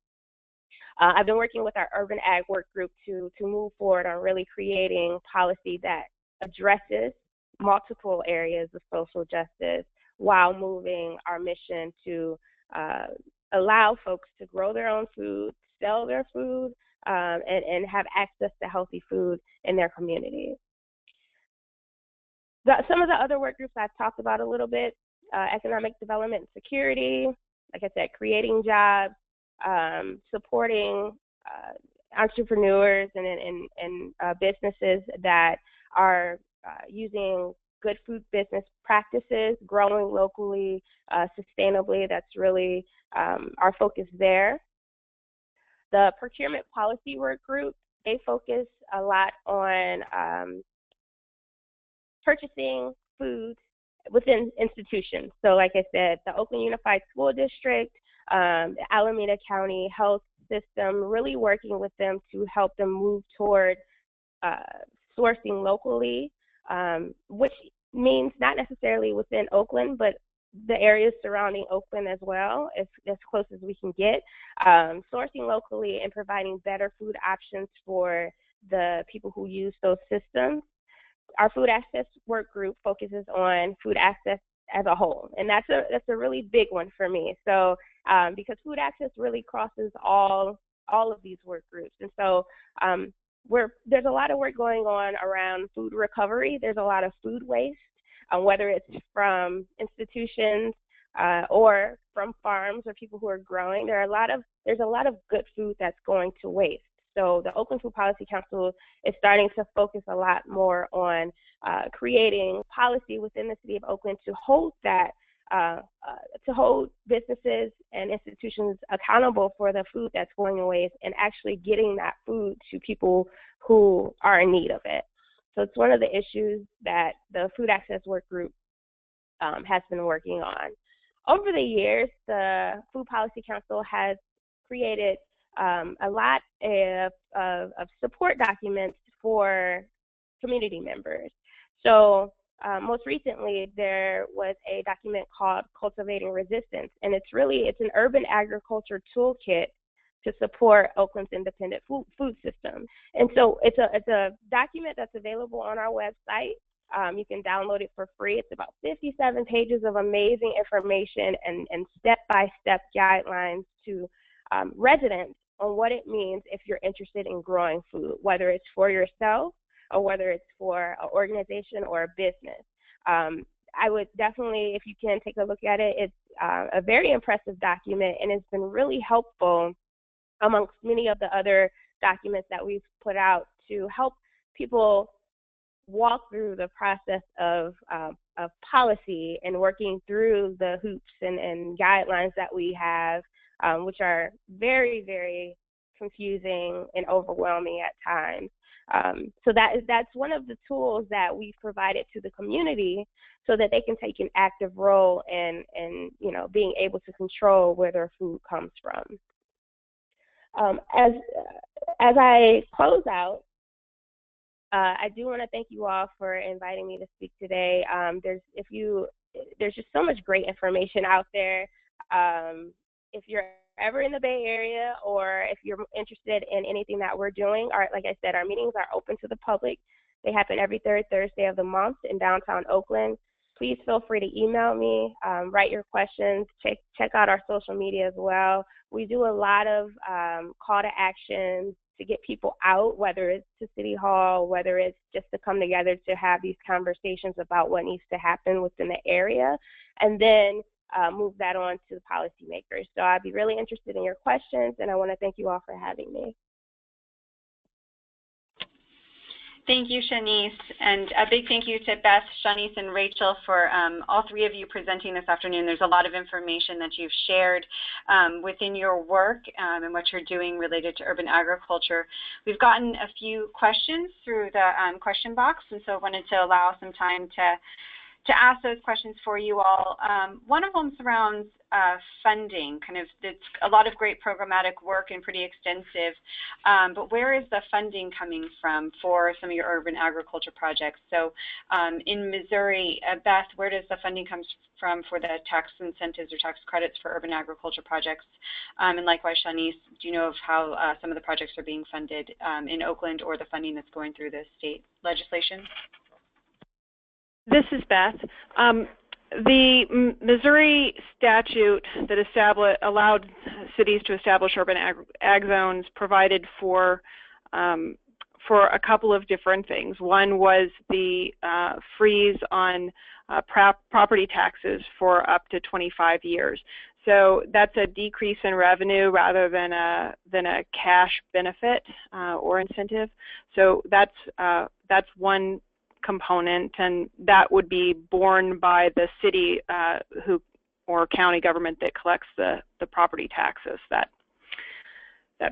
I've been working with our Urban Ag Work Group to move forward on really creating policy that addresses multiple areas of social justice while moving our mission to allow folks to grow their own food, sell their food, and have access to healthy food in their communities. Some of the other work groups I've talked about a little bit, economic development and security, like I said, creating jobs, supporting entrepreneurs and businesses that are using good food business practices, growing locally, sustainably. That's really our focus there. The procurement policy work group, they focus a lot on purchasing food within institutions. So like I said, the Oakland Unified School District, the Alameda County Health System, really working with them to help them move toward sourcing locally, which means not necessarily within Oakland, but the areas surrounding Oakland as well, as close as we can get, sourcing locally and providing better food options for the people who use those systems. Our food access work group focuses on food access as a whole, and that's a really big one for me. So because food access really crosses all of these work groups, and so there's a lot of work going on around food recovery. There's a lot of food waste, whether it's from institutions or from farms or people who are growing. There's a lot of good food that's going to waste. So the Oakland Food Policy Council is starting to focus a lot more on creating policy within the city of Oakland to hold businesses and institutions accountable for the food that's going to waste and actually getting that food to people who are in need of it. So it's one of the issues that the Food Access Work Group has been working on. Over the years, the Food Policy Council has created a lot of support documents for community members. So most recently, there was a document called Cultivating Resistance, and it's an urban agriculture toolkit to support Oakland's independent food system. And so it's a document that's available on our website. You can download it for free. It's about 57 pages of amazing information and step-by-step guidelines to residents on what it means if you're interested in growing food, whether it's for yourself or whether it's for an organization or a business. I would definitely, if you can, take a look at it. It's a very impressive document, and it's been really helpful amongst many of the other documents that we've put out to help people walk through the process of policy and working through the hoops and guidelines that we have, which are very, very confusing and overwhelming at times. So that's one of the tools that we've provided to the community so that they can take an active role in being able to control where their food comes from. As I close out, I do want to thank you all for inviting me to speak today. There's just so much great information out there. If you're ever in the Bay Area or if you're interested in anything that we're doing, like I said, our meetings are open to the public. They happen every third Thursday of the month in downtown Oakland. Please feel free to email me, write your questions, check out our social media as well. We do a lot of call to action, to get people out, whether it's to City Hall, whether it's just to come together to have these conversations about what needs to happen within the area, and then move that on to the policymakers. So I'd be really interested in your questions, and I want to thank you all for having me. Thank you, Shanice, and a big thank you to Beth, Shanice, and Rachel for all three of you presenting this afternoon. There's a lot of information that you've shared within your work and what you're doing related to urban agriculture. We've gotten a few questions through the question box, and so I wanted to allow some time to ask those questions for you all. One of them surrounds funding. It's a lot of great programmatic work and pretty extensive, but where is the funding coming from for some of your urban agriculture projects? So in Missouri, Beth, where does the funding come from for the tax incentives or tax credits for urban agriculture projects? And likewise, Shanice, do you know of how some of the projects are being funded in Oakland, or the funding that's going through the state legislation? This is Beth. The Missouri statute that allowed cities to establish urban ag zones provided for a couple of different things. One was the freeze on property taxes for up to 25 years. So that's a decrease in revenue rather than a cash benefit or incentive. So that's one component, and that would be borne by the city or county government that collects the property taxes, that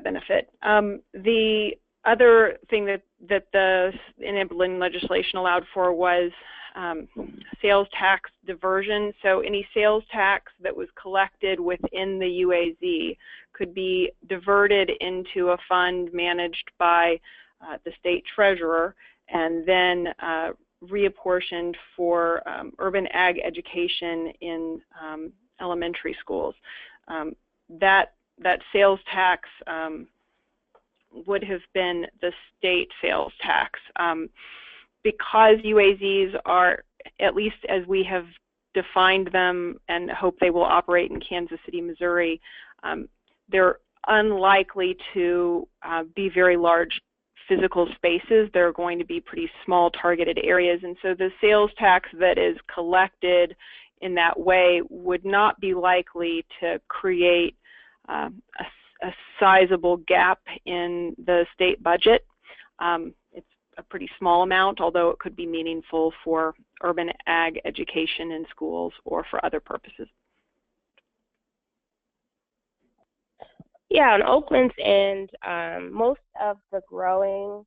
benefit. The other thing that the enabling legislation allowed for was sales tax diversion. So any sales tax that was collected within the UAZ could be diverted into a fund managed by the state treasurer, and then reapportioned for urban ag education in elementary schools. That sales tax would have been the state sales tax. Because UAZs are, at least as we have defined them and hope they will operate in Kansas City, Missouri, they're unlikely to be very large physical spaces. They're going to be pretty small targeted areas, and so the sales tax that is collected in that way would not be likely to create a sizable gap in the state budget. It's a pretty small amount, although it could be meaningful for urban ag education in schools or for other purposes. Yeah, on Oakland's end, most of the growing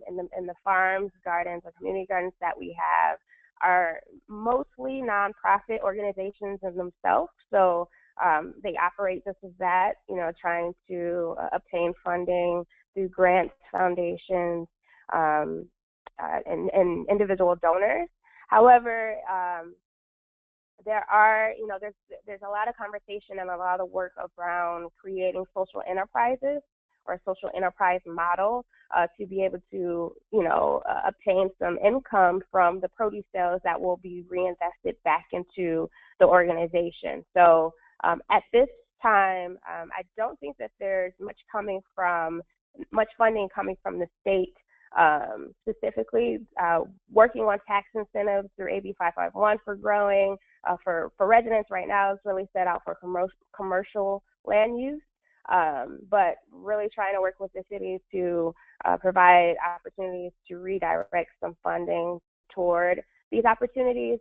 in the farms, gardens, or community gardens that we have are mostly nonprofit organizations in themselves. So they operate just as that, trying to obtain funding through grants, foundations, and individual donors. However, there are, there's a lot of conversation and a lot of work around creating social enterprises or a social enterprise model to be able to, obtain some income from the produce sales that will be reinvested back into the organization. So at this time, I don't think that there's much funding coming from the state. Specifically working on tax incentives through AB 551 for growing. For residents right now, it's really set out for commercial land use, but really trying to work with the city to provide opportunities to redirect some funding toward these opportunities.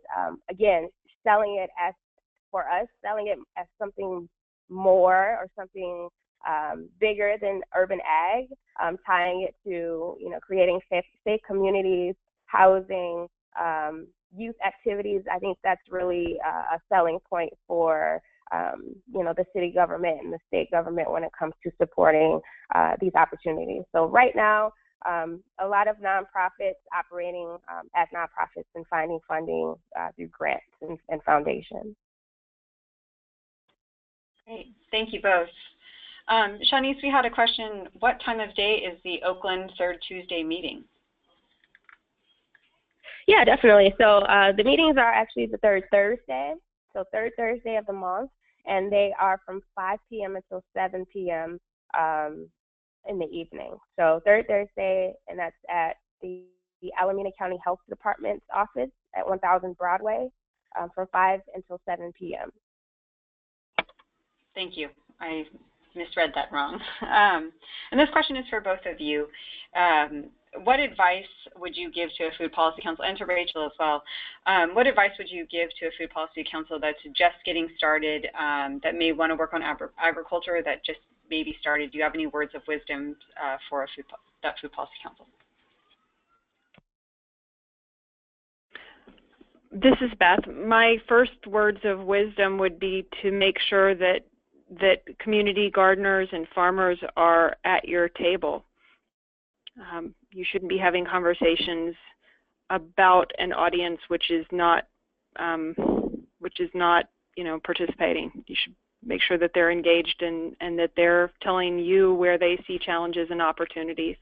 Again, selling it as something more or something bigger than urban ag, tying it to creating safe communities, housing, youth activities. I think that's really a selling point for the city government and the state government when it comes to supporting these opportunities. So right now, a lot of nonprofits operating as nonprofits and finding funding through grants and foundations. Great, thank you both. Shanice, we had a question. What time of day is the Oakland Third Tuesday meeting? Yeah, definitely. So the meetings are actually the third Thursday, so third Thursday of the month, and they are from 5 p.m. until 7 p.m. in the evening. So third Thursday, and that's at the Alameda County Health Department's office at 1000 Broadway from 5 until 7 p.m. Thank you. I misread that wrong. And this question is for both of you. What advice would you give to a food policy council, and to Rachel as well, what advice would you give to a food policy council that's just getting started, that may want to work on agriculture, that just maybe started? Do you have any words of wisdom for that food policy council? This is Beth. My first words of wisdom would be to make sure that community gardeners and farmers are at your table. You shouldn't be having conversations about an audience which is not participating. You should make sure that they're engaged and that they're telling you where they see challenges and opportunities.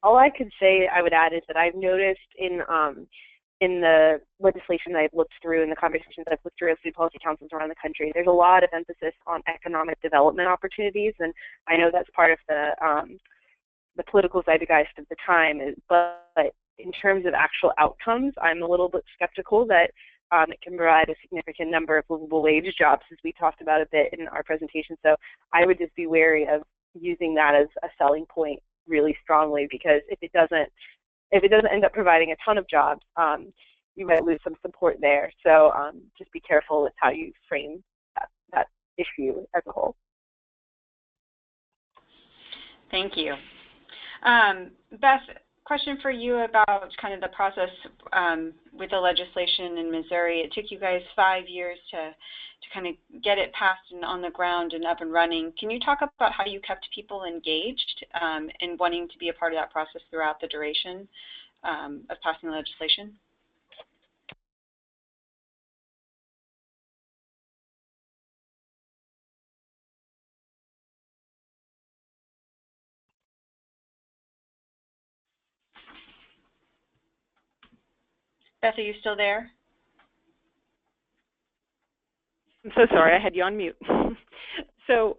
All I could say I would add is that I've noticed in the legislation that I've looked through and the conversations that I've looked through as food policy councils around the country, there's a lot of emphasis on economic development opportunities, and I know that's part of the political zeitgeist of the time. But in terms of actual outcomes, I'm a little bit skeptical that it can provide a significant number of livable wage jobs, as we talked about a bit in our presentation. So I would just be wary of using that as a selling point really strongly, because if it doesn't end up providing a ton of jobs, you might lose some support there. So just be careful with how you frame that issue as a whole. Thank you. Beth, question for you about kind of the process with the legislation in Missouri. It took you guys 5 years to kind of get it passed and on the ground and up and running. Can you talk about how you kept people engaged and wanting to be a part of that process throughout the duration of passing the legislation? Beth, are you still there? I'm so sorry, I had you on mute. So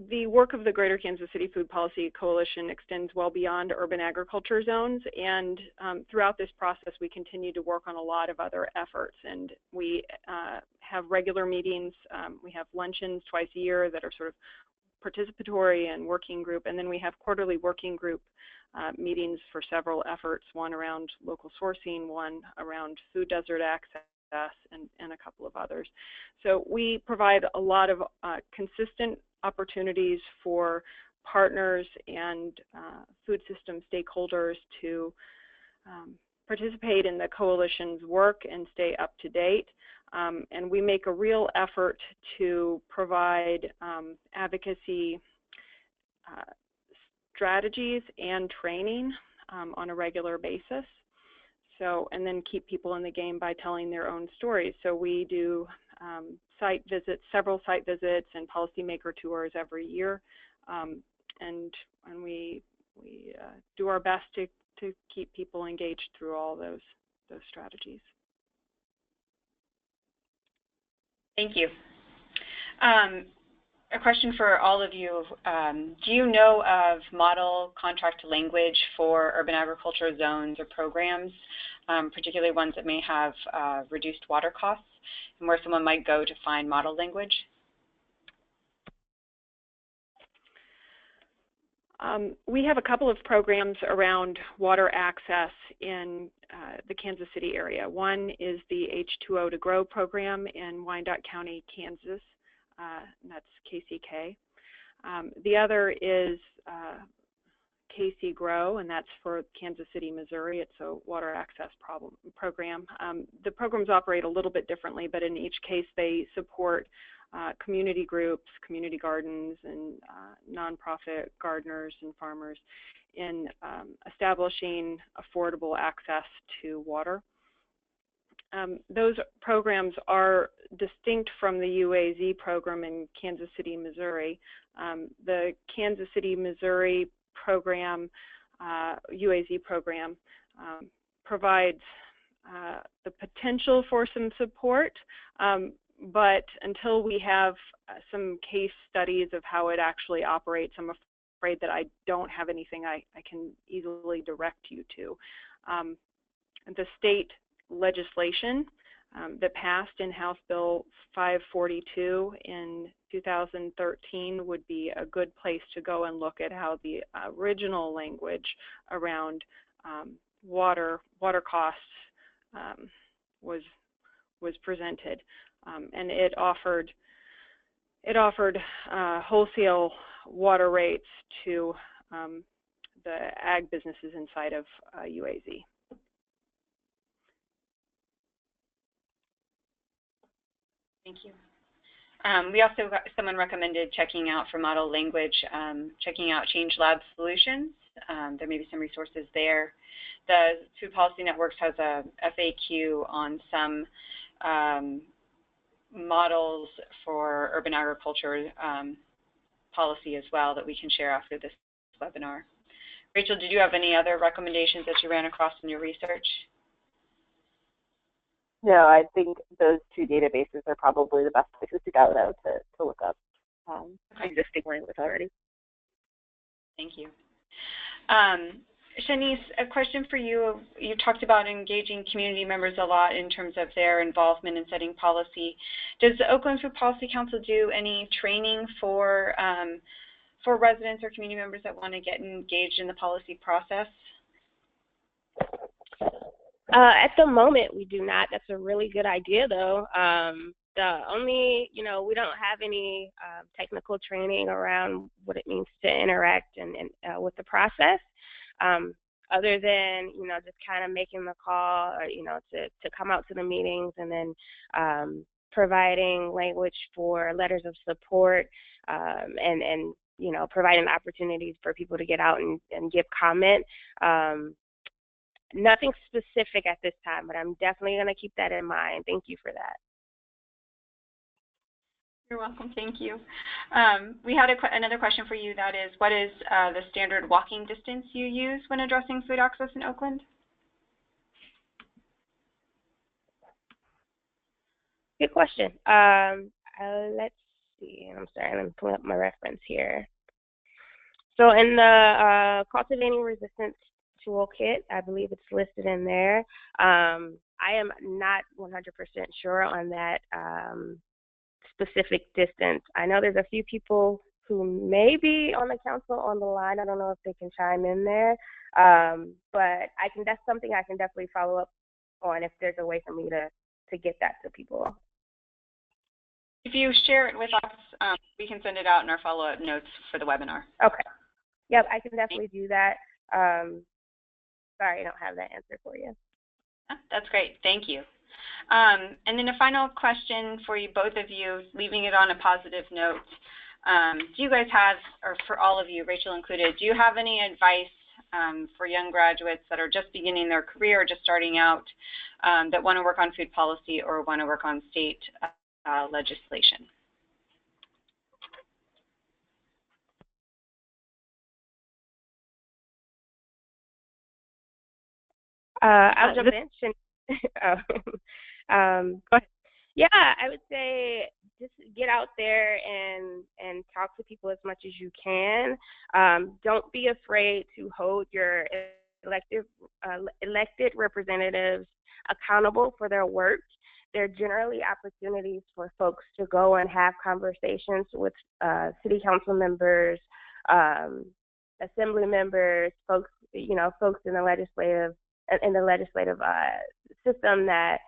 the work of the Greater Kansas City Food Policy Coalition extends well beyond urban agriculture zones, and throughout this process we continue to work on a lot of other efforts, and we have regular meetings. We have luncheons twice a year that are sort of participatory and working group, and then we have quarterly working group meetings for several efforts, one around local sourcing, one around food desert access, and a couple of others. So we provide a lot of consistent opportunities for partners and food system stakeholders to participate in the coalition's work and stay up to date. And we make a real effort to provide advocacy strategies and training on a regular basis. So, and then keep people in the game by telling their own stories. So we do site visits, several site visits and policymaker tours every year. And we do our best to keep people engaged through all those strategies. Thank you. A question for all of you. Do you know of model contract language for urban agriculture zones or programs, particularly ones that may have reduced water costs, and where someone might go to find model language? We have a couple of programs around water access in the Kansas City area. One is the H2O to Grow program in Wyandotte County, Kansas. And that's KCK. The other is KC Grow, and that's for Kansas City, Missouri. It's a water access program. The programs operate a little bit differently, but in each case they support community groups, community gardens, and nonprofit gardeners and farmers in establishing affordable access to water. Those programs are distinct from the UAZ program in Kansas City, Missouri. The Kansas City, Missouri program, UAZ program, provides the potential for some support, but until we have some case studies of how it actually operates, I'm afraid that I don't have anything I can easily direct you to. The state legislation that passed in House Bill 542 in 2013 would be a good place to go and look at how the original language around water costs was presented, and it offered wholesale water rates to the ag businesses inside of UAZ. Thank you. We also got someone recommended checking out for model language, checking out Change Lab Solutions. There may be some resources there. The Food Policy Networks has a FAQ on some models for urban agriculture policy as well that we can share after this webinar. Rachel, did you have any other recommendations that you ran across in your research? No, I think those two databases are probably the best places to go, though, to look up existing language already. Thank you. Shanice, a question for you. You talked about engaging community members a lot in terms of their involvement in setting policy. Does the Oakland Food Policy Council do any training for residents or community members that want to get engaged in the policy process? At the moment, we do not. That's a really good idea, though. The only, we don't have any technical training around what it means to interact and with the process, other than, just kind of making the call, or, to come out to the meetings, and then providing language for letters of support, and providing opportunities for people to get out and give comment. Nothing specific at this time, but I'm definitely going to keep that in mind. Thank you for that. You're welcome. Thank you. We had another question for you. That is, what is the standard walking distance you use when addressing food access in Oakland? Good question. Let's see. I'm sorry. I'm pulling up my reference here. So in the cultivating resistance toolkit, I believe it's listed in there. I am not 100% sure on that specific distance. I know there's a few people who may be on the council on the line. I don't know if they can chime in there, but that's something I can definitely follow up on if there's a way for me to get that to people. If you share it with us, we can send it out in our follow-up notes for the webinar. Okay. Yep, I can definitely do that. Sorry, I don't have that answer for you. That's great. Thank you. And then a final question for you, both of you, leaving it on a positive note. Do you guys have, or for all of you, Rachel included, do you have any advice for young graduates that are just beginning their career or just starting out that want to work on food policy or want to work on state legislation? I'll jump in. Go ahead. Yeah, I would say just get out there and talk to people as much as you can. Don't be afraid to hold your elected representatives accountable for their work. There are generally opportunities for folks to go and have conversations with city council members, assembly members, folks, folks in the legislative system that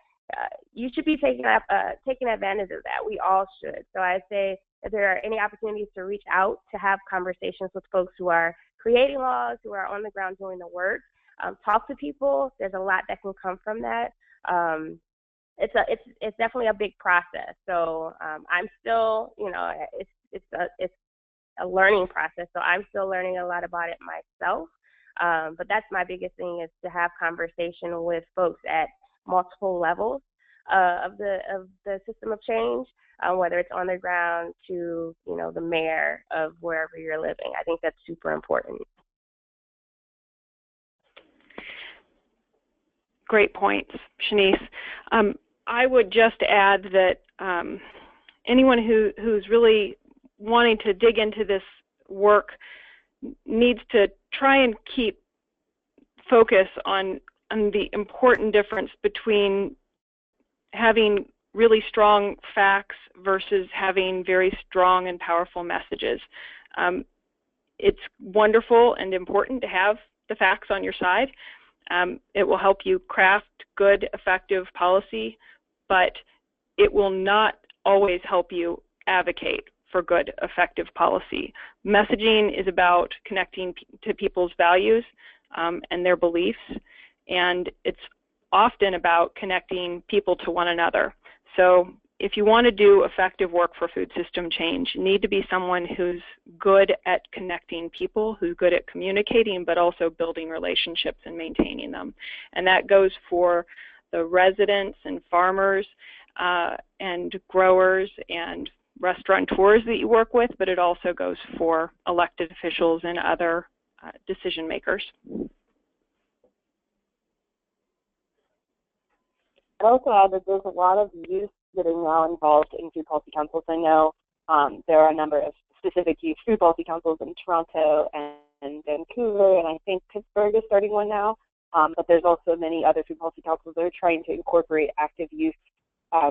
you should be taking advantage of that. We all should. So I say if there are any opportunities to reach out to have conversations with folks who are creating laws, who are on the ground doing the work, talk to people. There's a lot that can come from that. It's definitely a big process. So I'm still, it's a learning process. So I'm still learning a lot about it myself. But that's my biggest thing, is to have conversation with folks at multiple levels of the system of change, whether it's on the ground to the mayor of wherever you're living. I think that's super important. Great points, Shanice. I would just add that anyone who's really wanting to dig into this work needs to try and keep focus on the important difference between having really strong facts versus having very strong and powerful messages. It's wonderful and important to have the facts on your side. It will help you craft good, effective policy, but it will not always help you advocate for good, effective policy. Messaging is about connecting to people's values and their beliefs, and it's often about connecting people to one another. So if you want to do effective work for food system change, you need to be someone who's good at connecting people, who's good at communicating, but also building relationships and maintaining them. And that goes for the residents and farmers and growers and restaurateurs that you work with, but it also goes for elected officials and other decision makers. I'd also add that there's a lot of youth that are now involved in food policy councils. I know there are a number of specific youth food policy councils in Toronto and Vancouver, and I think Pittsburgh is starting one now. But there's also many other food policy councils that are trying to incorporate active youth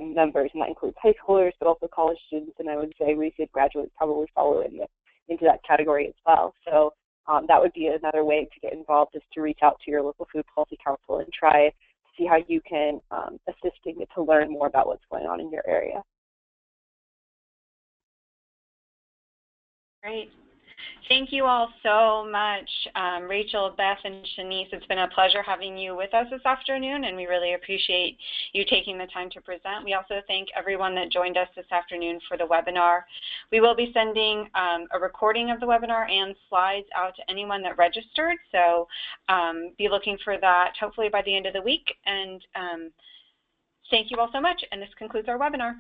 members, and that includes high schoolers, but also college students, and I would say recent graduates probably follow into that category as well. So that would be another way to get involved, is to reach out to your local food policy council and try to see how you can assist in it to learn more about what's going on in your area. Great. Thank you all so much, Rachel, Beth, and Shanice. It's been a pleasure having you with us this afternoon, and we really appreciate you taking the time to present. We also thank everyone that joined us this afternoon for the webinar. We will be sending a recording of the webinar and slides out to anyone that registered, so be looking for that hopefully by the end of the week. And thank you all so much, and this concludes our webinar.